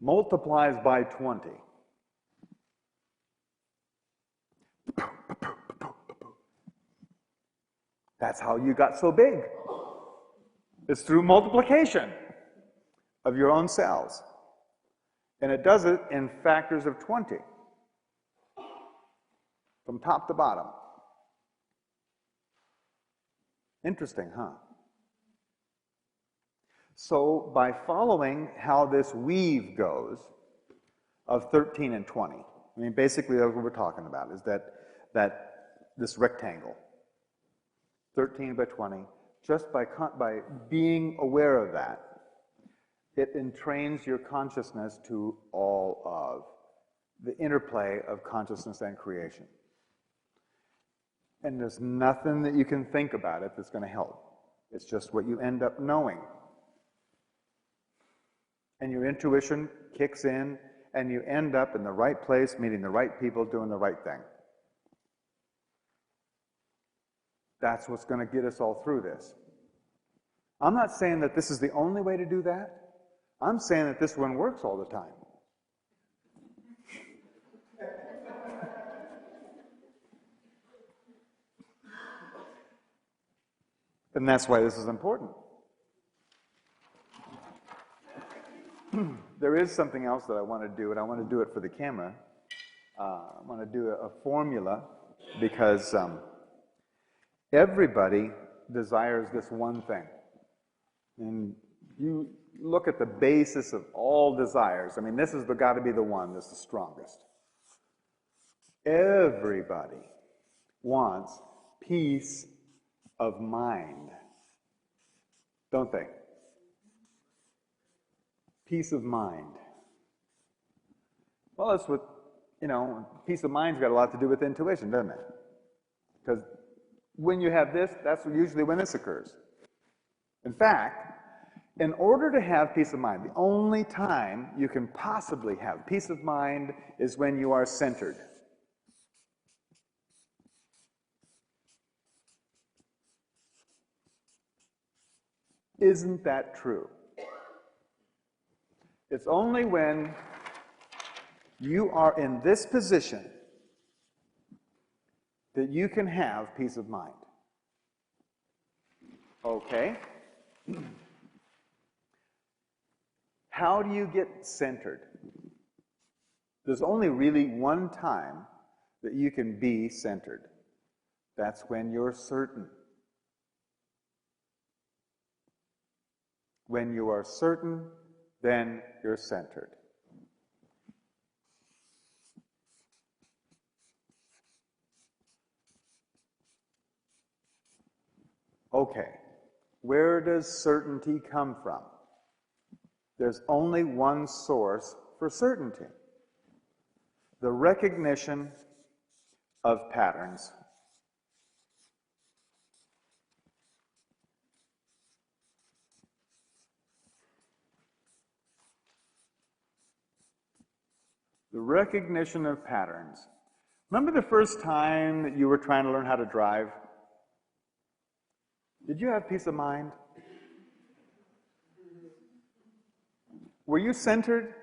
Multiplies by 20. That's how you got so big. It's through multiplication of your own cells. And it does it in factors of 20. From top to bottom. Interesting, huh? So by following how this weave goes of 13 and 20, I mean, basically that's what we're talking about, is that this rectangle, 13 by 20, just by being aware of that, it entrains your consciousness to all of the interplay of consciousness and creation. And there's nothing that you can think about it that's going to help. It's just what you end up knowing. And your intuition kicks in, and you end up in the right place, meeting the right people, doing the right thing. That's what's going to get us all through this. I'm not saying that this is the only way to do that. I'm saying that this one works all the time. And that's why this is important. There is something else that I want to do, and I want to do it for the camera. I want to do a formula because everybody desires this one thing. And you look at the basis of all desires. I mean, this has got to be the one that's the strongest. Everybody wants peace of mind, don't they? Peace of mind. Well, that's what, peace of mind's got a lot to do with intuition, doesn't it? Because when you have this, that's usually when this occurs. In fact, in order to have peace of mind, the only time you can possibly have peace of mind is when you are centered. Isn't that true? It's only when you are in this position that you can have peace of mind. Okay? How do you get centered? There's only really one time that you can be centered. That's when you're certain. When you are certain, then you're centered. Okay, where does certainty come from? There's only one source for certainty: the recognition of patterns. The recognition of patterns. Remember the first time that you were trying to learn how to drive? Did you have peace of mind? Were you centered?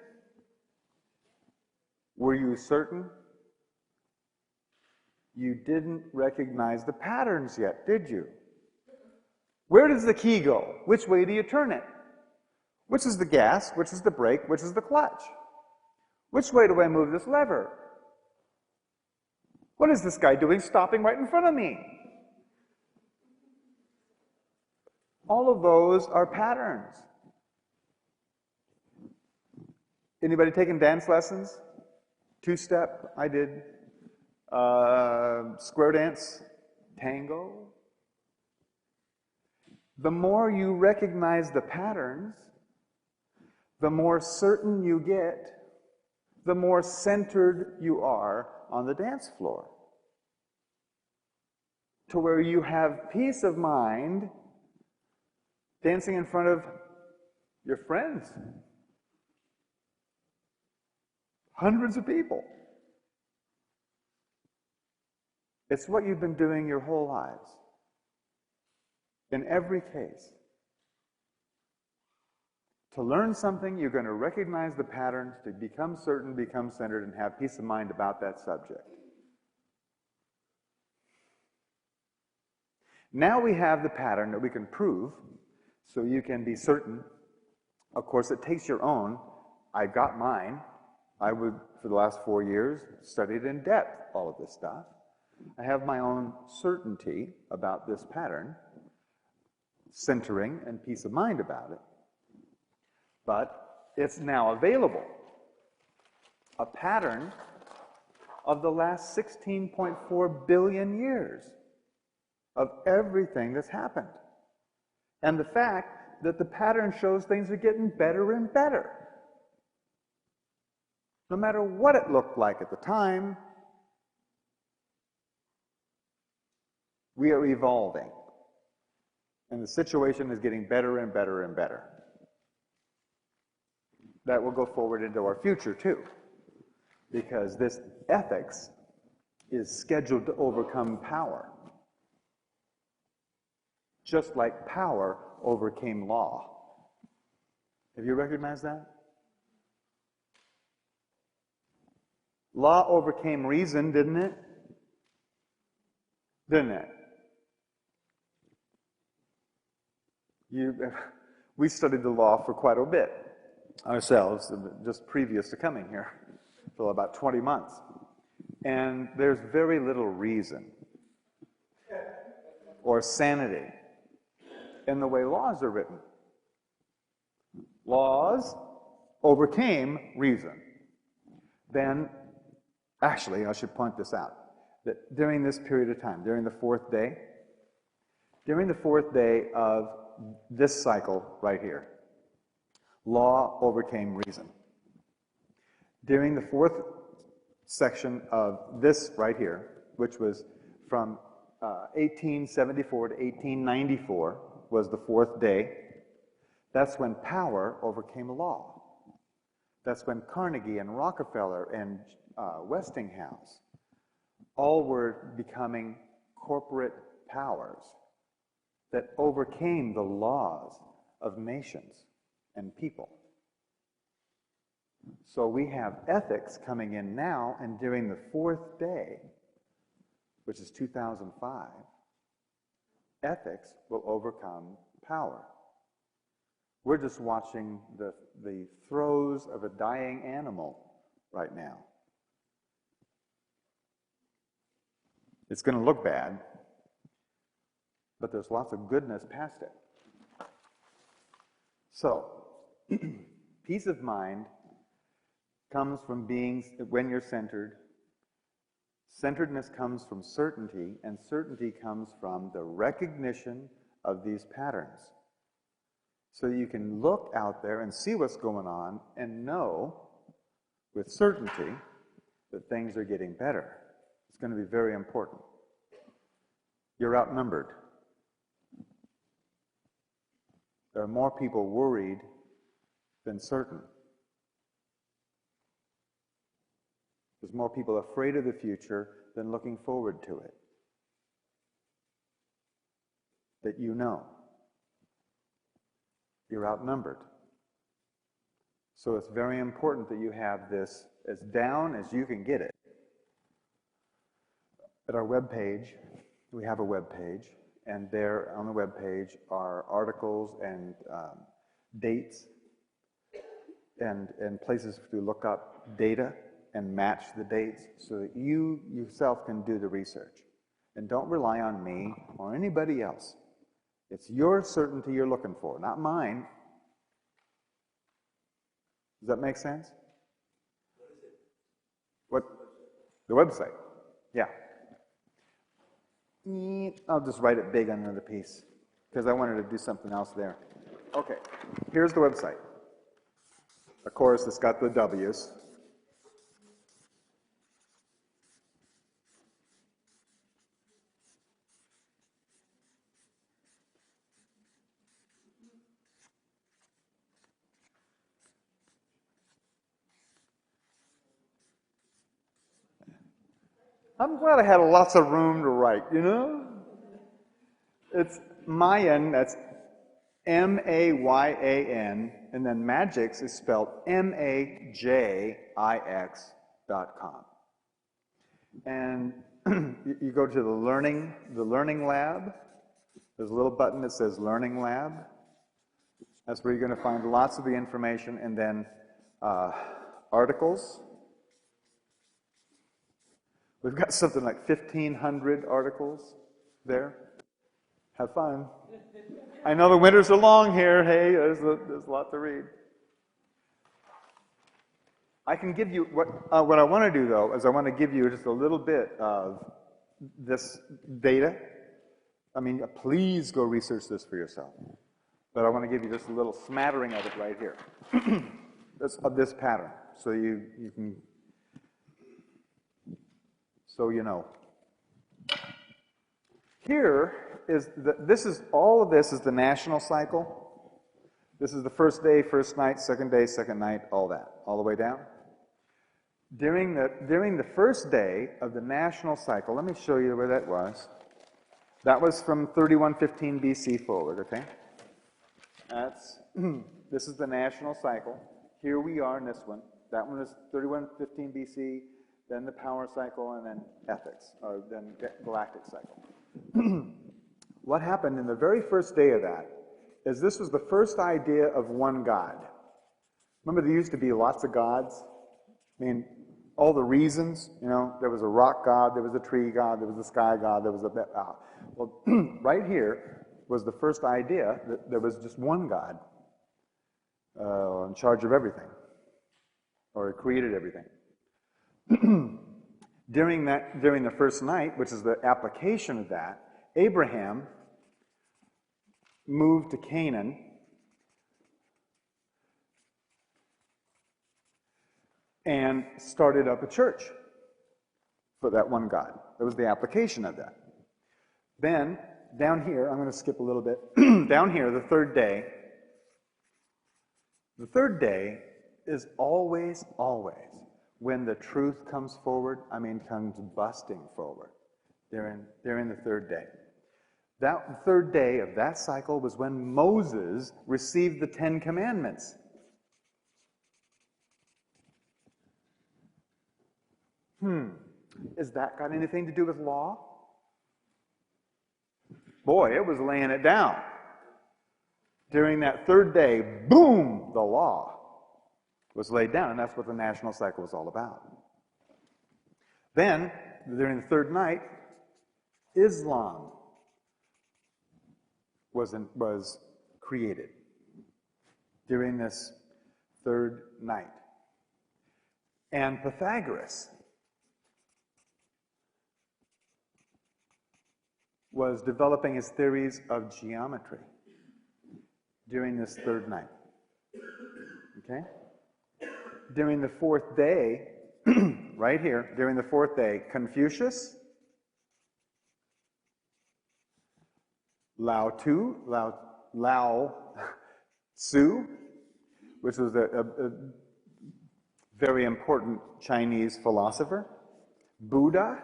Were you certain? You didn't recognize the patterns yet, did you? Where does the key go? Which way do you turn it? Which is the gas? Which is the brake? Which is the clutch? Which way do I move this lever? What is this guy doing stopping right in front of me? All of those are patterns. Anybody taking dance lessons? Two-step, I did. Square dance, tango. The more you recognize the patterns, the more certain you get, the more centered you are on the dance floor. To where you have peace of mind dancing in front of your friends. Hundreds of people. It's what you've been doing your whole lives. In every case. To learn something, you're going to recognize the patterns, to become certain, become centered, and have peace of mind about that subject. Now we have the pattern that we can prove, so you can be certain. Of course, it takes your own. I got mine. I would, for the last 4 years, studied in depth all of this stuff. I have my own certainty about this pattern, centering and peace of mind about it. But it's now available. A pattern of the last 16.4 billion years of everything that's happened. And the fact that the pattern shows things are getting better and better. No matter what it looked like at the time, we are evolving. And the situation is getting better and better and better. That will go forward into our future too, because this ethics is scheduled to overcome power, just like power overcame law. Have you recognized that? Law overcame reason, didn't it? Didn't it? We studied the law for quite a bit ourselves, just previous to coming here, for about 20 months. And there's very little reason or sanity in the way laws are written. Laws overcame reason. Then, actually, I should point this out, that during this period of time, during the fourth day of this cycle right here, law overcame reason. During the fourth section of this right here, which was from 1874 to 1894, was the fourth day. That's when power overcame law. That's when Carnegie and Rockefeller and Westinghouse all were becoming corporate powers that overcame the laws of nations and people. So we have ethics coming in now, and during the fourth day, which is 2005, ethics will overcome power. We're just watching the throes of a dying animal right now. It's going to look bad, but there's lots of goodness past it. So, peace of mind comes from being, when you're centered. Centeredness comes from certainty, and certainty comes from the recognition of these patterns. So you can look out there and see what's going on and know with certainty that things are getting better. It's going to be very important. You're outnumbered. There are more people worried than certain. There's more people afraid of the future than looking forward to it. That you know. You're outnumbered. So it's very important that you have this as down as you can get it. At our web page, we have a web page, and there on the web page are articles and dates and places to look up data and match the dates so that you yourself can do the research. And don't rely on me or anybody else. It's your certainty you're looking for, not mine. Does that make sense? What? The website. Yeah. I'll just write it big on another piece because I wanted to do something else there. Okay, here's the website. Of course, it's got the W's. I'm glad I had lots of room to write, you know? It's Mayan, that's M-A-Y-A-N, and then Magix is spelled M-A-J-I-X.com. And you go to the learning lab. There's a little button that says Learning Lab. That's where you're going to find lots of the information, and then articles. We've got something like 1,500 articles there. Have fun. I know the winters are long here. Hey, there's a lot to read. I can give you, what I want to do, though, is I want to give you just a little bit of this data. I mean, please go research this for yourself. But I want to give you just a little smattering of it right here. Of this pattern, so you can, so you know. Here is, all of this is the national cycle. This is the first day, first night, second day, second night, all that, all the way down. During the first day of the national cycle, let me show you where that was. That was from 3115 BC forward, okay? This is the national cycle. Here we are in this one. That one is 3115 BC, then the power cycle, and then ethics, or then galactic cycle. What happened in the very first day of that is this was the first idea of one God. Remember there used to be lots of gods? I mean, all the reasons, you know, there was a rock god, there was a tree god, there was a sky god, there was a... well, right here was the first idea that there was just one God in charge of everything, or created everything. During the first night, which is the application of that, Abraham moved to Canaan and started up a church for that one God. That was the application of that. Then, down here, I'm going to skip a little bit. Down here, the third day is always, when the truth comes forward, comes busting forward. They're in the third day. That third day of that cycle was when Moses received the 10 Commandments. Has that got anything to do with law? Boy, it was laying it down. During that third day, boom, the law was laid down, and that's what the national cycle was all about. Then, during the third night, Islam was created during this third night. And Pythagoras was developing his theories of geometry during this third night. Okay? During the fourth day, right here, during the fourth day, Confucius, Lao Tzu, which was a very important Chinese philosopher, Buddha,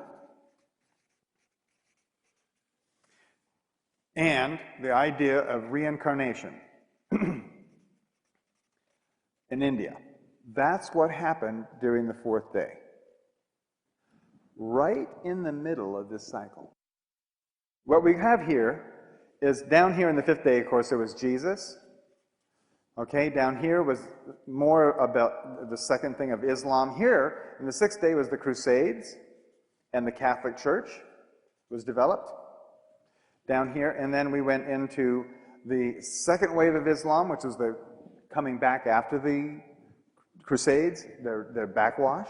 and the idea of reincarnation in India. That's what happened during the fourth day. Right in the middle of this cycle. What we have here is down here in the fifth day, of course, there was Jesus. Okay, down here was more about the second thing of Islam. Here, in the sixth day, was the Crusades, and the Catholic Church was developed. Down here, and then we went into the second wave of Islam, which was the coming back after the Crusades, their backwash.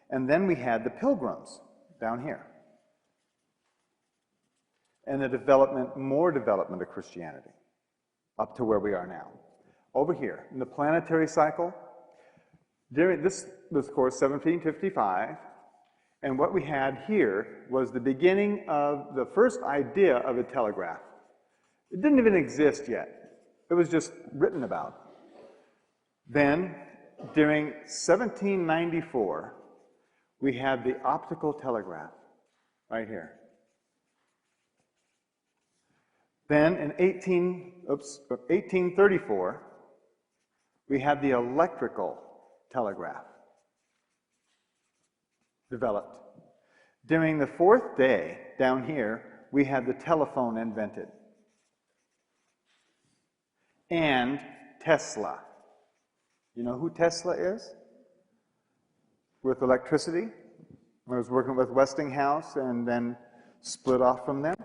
And then we had the Pilgrims down here. And the development, more development of Christianity, up to where we are now. Over here, in the planetary cycle, during this was, of course, 1755, and what we had here was the beginning of the first idea of a telegraph. It didn't even exist yet. It was just written about. Then, during 1794, we had the optical telegraph, right here. Then, in 1834, we had the electrical telegraph developed. During the fourth day, down here, we had the telephone invented. And Tesla. You know who Tesla is? With electricity. I was working with Westinghouse and then split off from them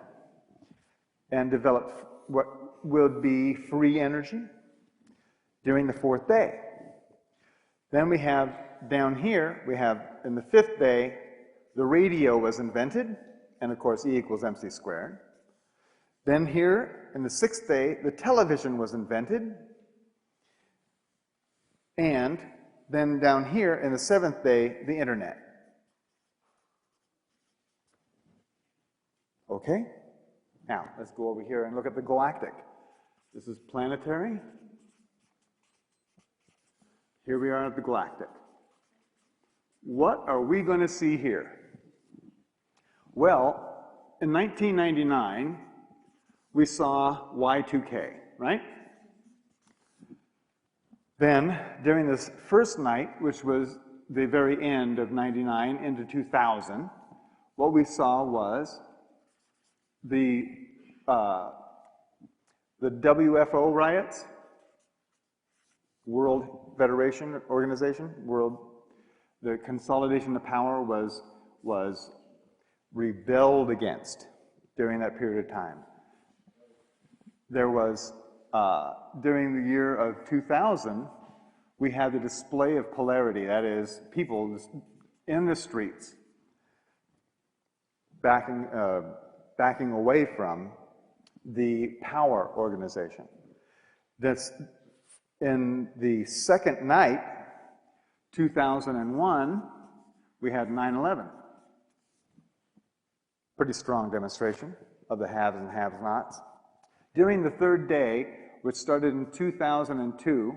and developed what would be free energy during the fourth day. Then we have down here, we have in the fifth day, the radio was invented, and of course E equals mc squared. Then here, in the sixth day, the television was invented. And then down here, in the seventh day, the internet. Okay? Now, let's go over here and look at the galactic. This is planetary. Here we are at the galactic. What are we going to see here? Well, in 1999, we saw Y2K, right? Then, during this first night, which was the very end of 99 into 2000, what we saw was the WFO riots, World Federation Organization, the consolidation of power was rebelled against during that period of time. There was, during the year of 2000, we had the display of polarity, that is, people in the streets backing away from the power organization. That's in the second night, 2001, we had 9/11. Pretty strong demonstration of the haves and have-nots. During the third day, which started in 2002,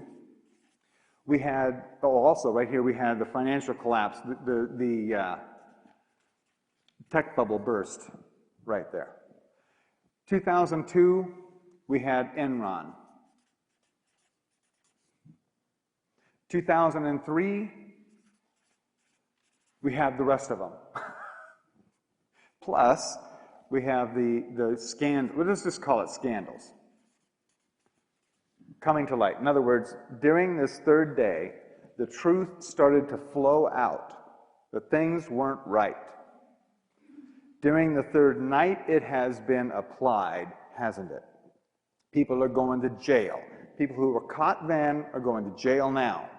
we had, also right here, we had the financial collapse, the tech bubble burst right there. 2002, we had Enron. 2003, we have the rest of them. Plus, we have the scandal, let's just call it scandals, coming to light. In other words, during this third day, the truth started to flow out, that things weren't right. During the third night, it has been applied, hasn't it? People are going to jail. People who were caught then are going to jail now.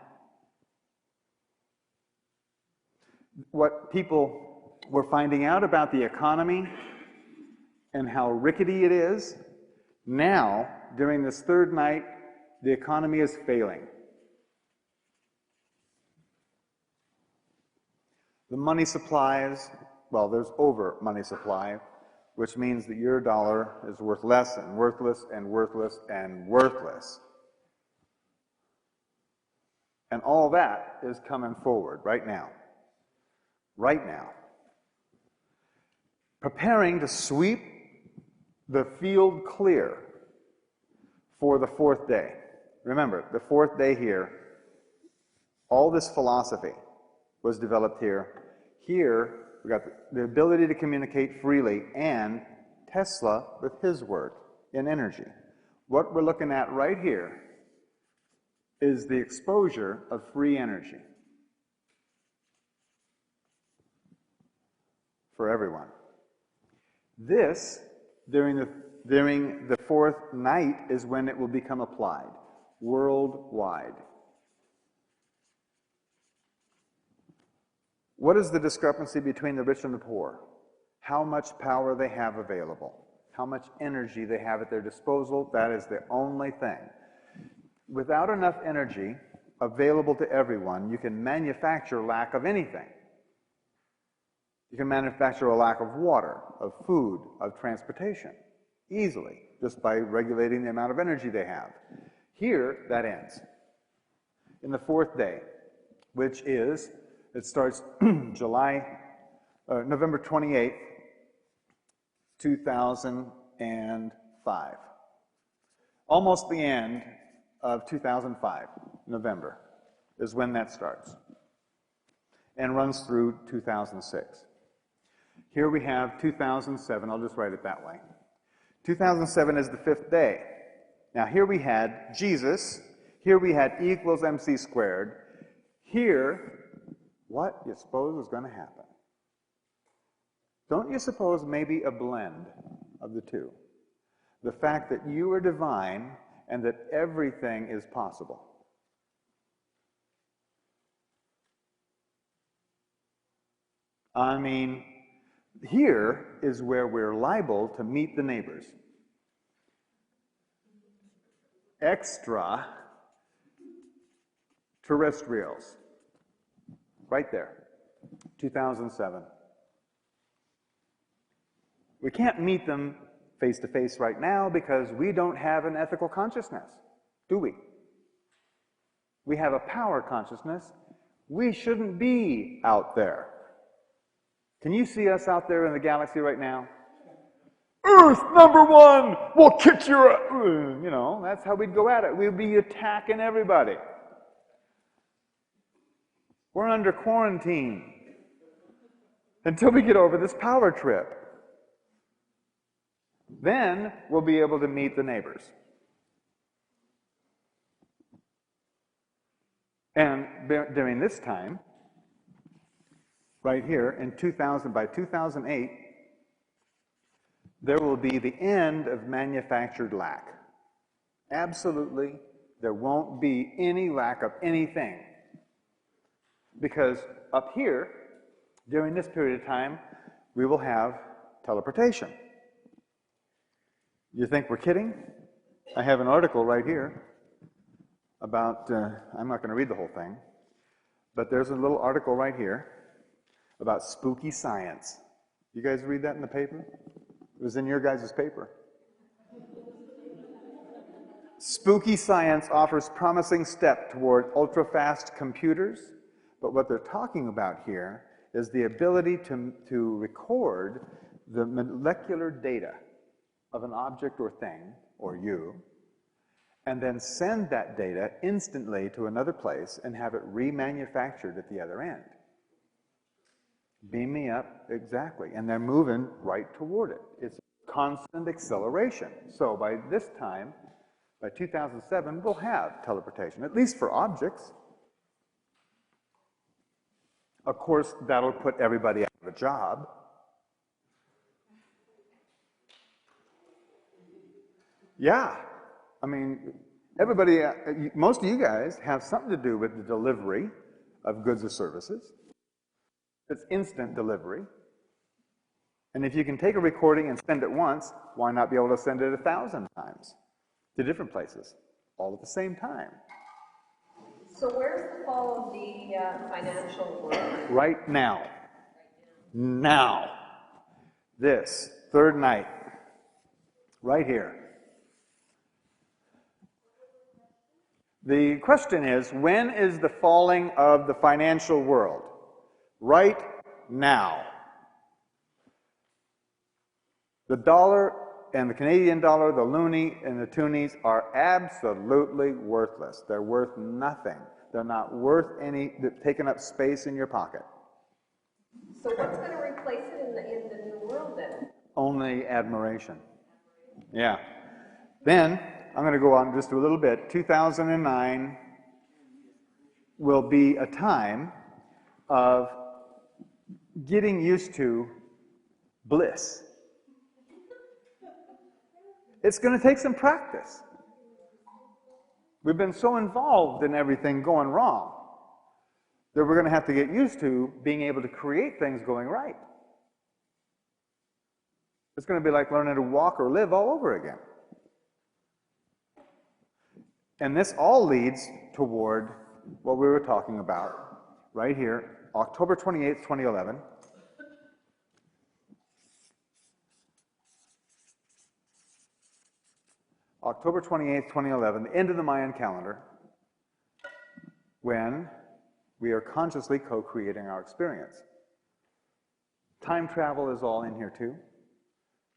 What people were finding out about the economy and how rickety it is, now, during this third night, the economy is failing. The money supplies, well, there's over money supply, which means that your dollar is worth less and worthless and worthless and worthless. And all that is coming forward right now. Right now. Preparing to sweep the field clear for the fourth day. Remember, the fourth day here All this philosophy was developed here. Here, we got the ability to communicate freely, and Tesla with his work in energy. What we're looking at right here is the exposure of free energy for everyone. This, during the fourth night, is when it will become applied worldwide. What is the discrepancy between the rich and the poor? How much power they have available, how much energy they have at their disposal. That is the only thing. Without enough energy available to everyone, you can manufacture lack of anything. You can manufacture a lack of water, of food, of transportation, easily, just by regulating the amount of energy they have. Here, that ends. In the fourth day, which is, it starts November 28th, 2005. Almost the end of 2005, November, is when that starts, and runs through 2006. Here we have 2007, I'll just write it that way. 2007 is the fifth day. Now here we had Jesus, here we had E equals MC squared. Here, what do you suppose is going to happen? Don't you suppose maybe a blend of the two? The fact that you are divine and that everything is possible. I mean, here is where we're liable to meet the neighbors. Extra terrestrials. Right there. 2007. We can't meet them face to face right now because we don't have an ethical consciousness, do we? We have a power consciousness. We shouldn't be out there. Can you see us out there in the galaxy right now? Earth number one, we'll kick your ass. You know, that's how we'd go at it. We'd be attacking everybody. We're under quarantine until we get over this power trip. Then we'll be able to meet the neighbors. And during this time, right here, by 2008, there will be the end of manufactured lack. Absolutely, there won't be any lack of anything. Because up here, during this period of time, we will have teleportation. You think we're kidding? I have an article right here about, I'm not going to read the whole thing, but there's a little article right here about spooky science. You guys read that in the paper? It was in your guys' paper. Spooky science offers promising step toward ultra-fast computers, but what they're talking about here is the ability to record the molecular data of an object or thing, or you, and then send that data instantly to another place and have it remanufactured at the other end. Beam me up, exactly. And they're moving right toward it. It's constant acceleration. So by this time, by 2007, we'll have teleportation, at least for objects. Of course, that'll put everybody out of a job. Yeah. I mean, everybody, most of you guys have something to do with the delivery of goods or services. It's instant delivery. And if you can take a recording and send it once, why not be able to send it 1,000 times to different places, all at the same time? So where's the fall of the financial world? Right now. Now. This, third night. Right here. The question is, when is the falling of the financial world? Right now. The dollar and the Canadian dollar, the loonie and the toonies are absolutely worthless. They're worth nothing. They're not worth taking up space in your pocket. So what's going to replace it in the new world then? Only admiration. Yeah. Then, I'm going to go on just a little bit. 2009 will be a time of getting used to bliss. It's going to take some practice. We've been so involved in everything going wrong that we're going to have to get used to being able to create things going right. It's going to be like learning to walk or live all over again. And this all leads toward what we were talking about right here, October 28th, 2011. October 28th, 2011, the end of the Mayan calendar, when we are consciously co-creating our experience. Time travel is all in here too.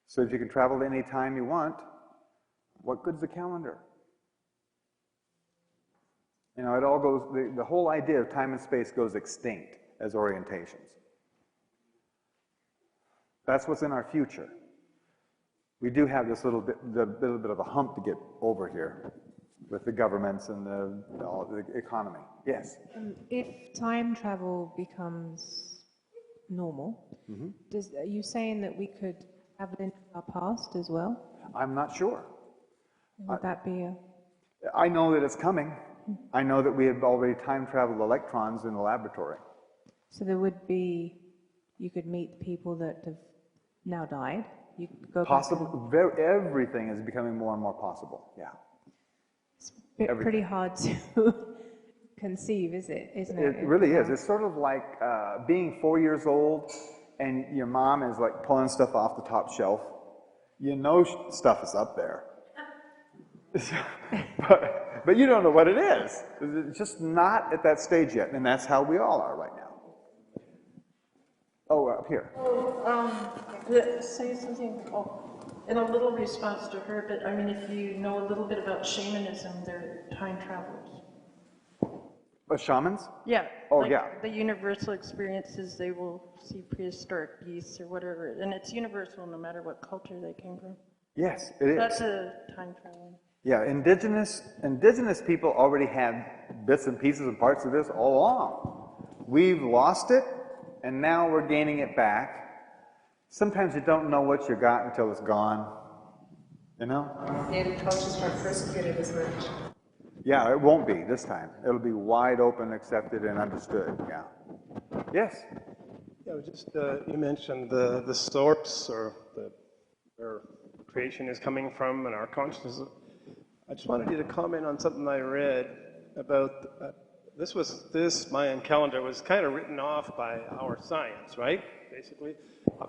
So if you can travel to any time you want, what good's the calendar? You know, it all goes, the whole idea of time and space goes extinct as orientations. That's what's in our future. We do have this little bit of a hump to get over here with the governments and the economy. Yes? If time travel becomes normal, are you saying that we could have it in our past as well? I'm not sure. Would that be a... I know that it's coming. I know that we have already time-traveled electrons in the laboratory. So there would be, you could meet people that have now died. You could go Possible. Everything is becoming more and more possible. Yeah. It's pretty hard to conceive, isn't it? It really is. It's sort of like being 4 years old and your mom is like pulling stuff off the top shelf. You know stuff is up there. but you don't know what it is. It's just not at that stage yet, and that's how we all are right now. Oh, up here. Say something in a little response to her, but I mean, if you know a little bit about shamanism, they're time travelers. Shamans? Yeah. Oh, like yeah. The universal experiences, they will see prehistoric beasts or whatever, and it's universal no matter what culture they came from. Yes, it is. That's a time travel. Yeah, indigenous people already had bits and pieces and parts of this all along. We've lost it, and now we're gaining it back. Sometimes you don't know what you got until it's gone. You know? Native cultures weren't persecuted as much. Yeah, it won't be this time. It'll be wide open, accepted, and understood. Yeah. Yes? Yeah, just you mentioned the source or where creation is coming from and our consciousness. I just wanted you to comment on something I read about this Mayan calendar was kind of written off by our science, right? Basically.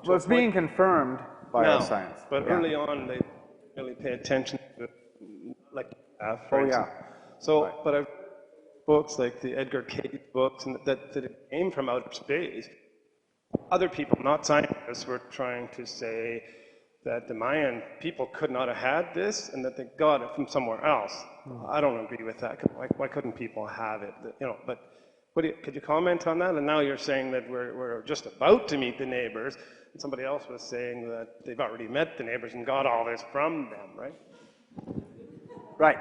Well, it's being confirmed by our science. But yeah. early on, they really pay attention to it, like oh yeah. So, right. But I've books like the Edgar Cayce books and that came from outer space. Other people, not scientists, were trying to say that the Mayan people could not have had this and that they got it from somewhere else. I don't agree with that. Why couldn't people have it? You know, but could you comment on that? And now you're saying that we're just about to meet the neighbors, and somebody else was saying that they've already met the neighbors and got all this from them, right? Right.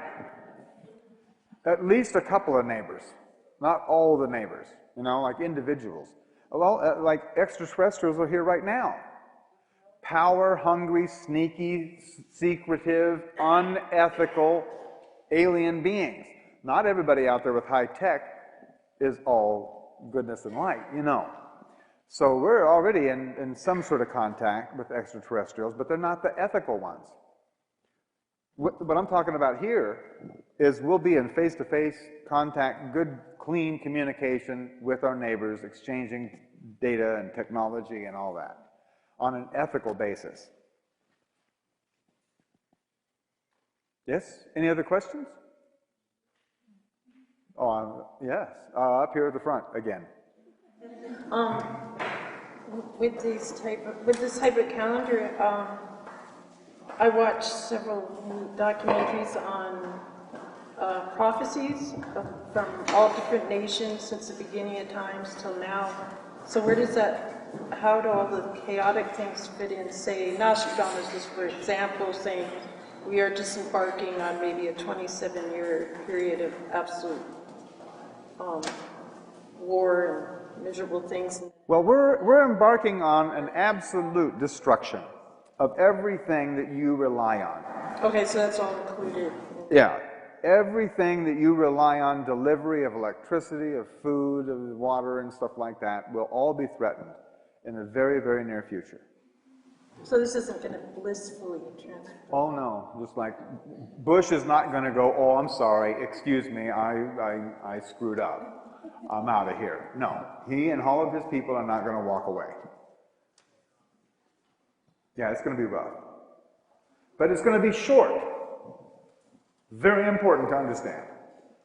At least a couple of neighbors, not all the neighbors, you know, like individuals. Well, like extraterrestrials are here right now. Power-hungry, sneaky, secretive, unethical alien beings. Not everybody out there with high tech is all goodness and light, you know. So we're already in some sort of contact with extraterrestrials, but they're not the ethical ones. What I'm talking about here is we'll be in face-to-face contact, good, clean communication with our neighbors, exchanging data and technology and all that on an ethical basis. Yes? Any other questions? Oh, yes. Up here at the front again. With this type of calendar, I watched several documentaries on prophecies from all different nations since the beginning of times till now. So where does that, how do all the chaotic things fit in? Say, Nostradamus is, for example, saying we are disembarking on maybe a 27-year period of absolute war and miserable things. Well, we're embarking on an absolute destruction of everything that you rely on. Okay, so that's all included. Yeah. Everything that you rely on, delivery of electricity, of food, of water, and stuff like that, will all be threatened in the very, very near future. So this isn't going to blissfully transfer. Oh no, just like Bush is not going to go, oh, I'm sorry, excuse me, I screwed up. I'm out of here. No, he and all of his people are not going to walk away. Yeah, it's going to be rough. But it's going to be short. Very important to understand.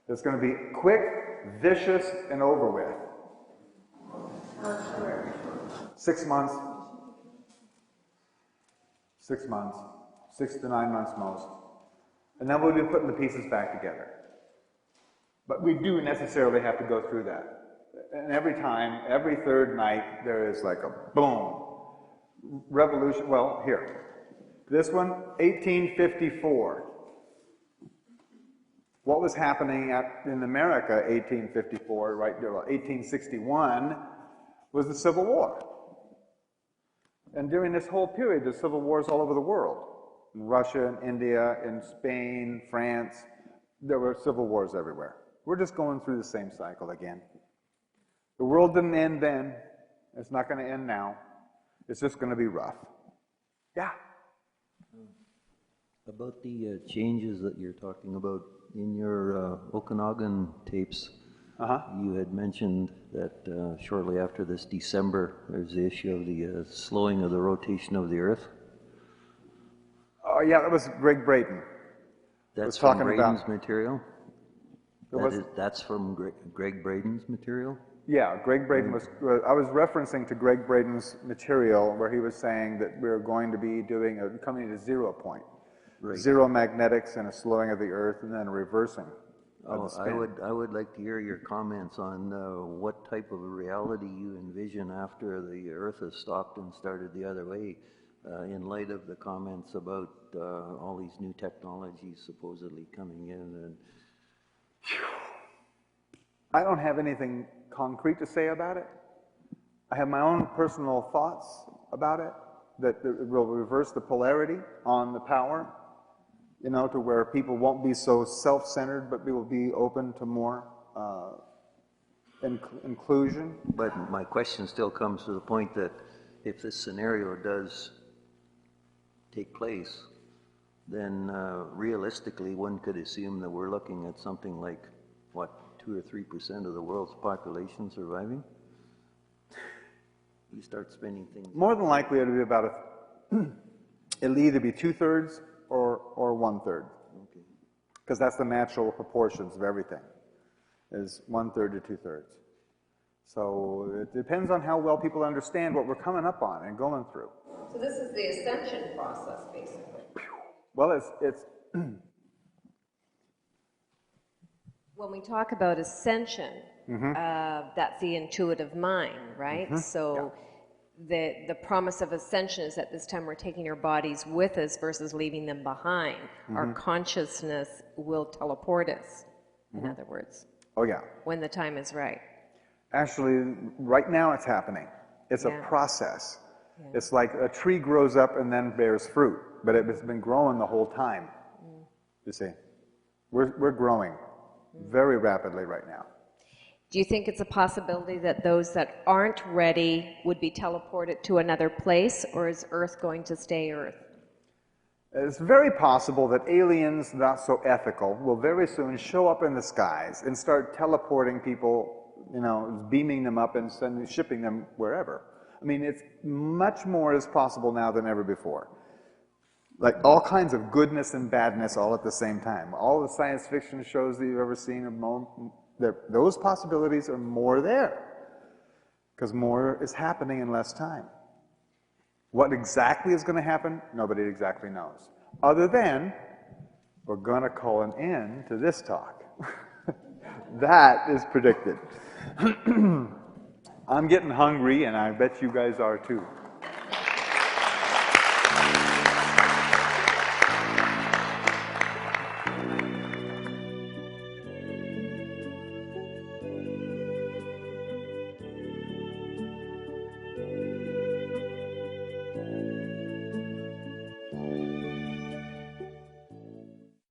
It's going to be quick, vicious, and over with. 6 months. 6 months. 6 to 9 months most. And then we'll be putting the pieces back together. But we do necessarily have to go through that. And every time, every third night, there is like a boom. Revolution, well, here. This one, 1854. What was happening in America, 1854, right there, 1861, was the Civil War. And during this whole period, there's civil wars all over the world. In Russia, in India, in Spain, France, there were civil wars everywhere. We're just going through the same cycle again. The world didn't end then. It's not going to end now. It's just going to be rough. Yeah? About the changes that you're talking about, in your Okanagan tapes, you had mentioned that shortly after this December, there's the issue of the slowing of the rotation of the Earth. Oh, yeah, that was Greg Braden. That's from Braden's material? That's from Greg Braden's material? Yeah, Greg Braden was, I was referencing to Greg Braden's material where he was saying that we're going to be coming to 0 point. Right. Zero magnetics and a slowing of the Earth and then a reversing of the spin. I would like to hear your comments on what type of a reality you envision after the Earth has stopped and started the other way, in light of the comments about all these new technologies supposedly coming in. And I don't have anything concrete to say about it. I have my own personal thoughts about it, that it will reverse the polarity on the power, you know, to where people won't be so self-centered, but will be open to more inclusion. But my question still comes to the point that if this scenario does take place, then realistically one could assume that we're looking at something like, what, 2 or 3% of the world's population surviving? You start spinning things. More than likely it'll be about it'll either be 2/3 or 1/3. Okay. Because that's the natural proportions of everything, is 1/3 to 2/3. So it depends on how well people understand what we're coming up on and going through. So this is the ascension process, basically. Well, it's When we talk about ascension, that's the intuitive mind, right? So the promise of ascension is that this time we're taking our bodies with us versus leaving them behind. Our consciousness will teleport us, in other words. Oh, yeah. When the time is right. Actually, right now it's happening. It's a process. Yeah. It's like a tree grows up and then bears fruit, but it's been growing the whole time. You see, we're growing very rapidly right now. Do you think it's a possibility that those that aren't ready would be teleported to another place, or is Earth going to stay Earth? It's very possible that aliens, not so ethical, will very soon show up in the skies and start teleporting people, you know, beaming them up and shipping them wherever. I mean, it's much more is possible now than ever before. Like all kinds of goodness and badness all at the same time. All the science fiction shows that you've ever seen, those possibilities are more there. Because more is happening in less time. What exactly is going to happen, nobody exactly knows. Other than, we're going to call an end to this talk. That is predicted. I'm getting hungry, and I bet you guys are too.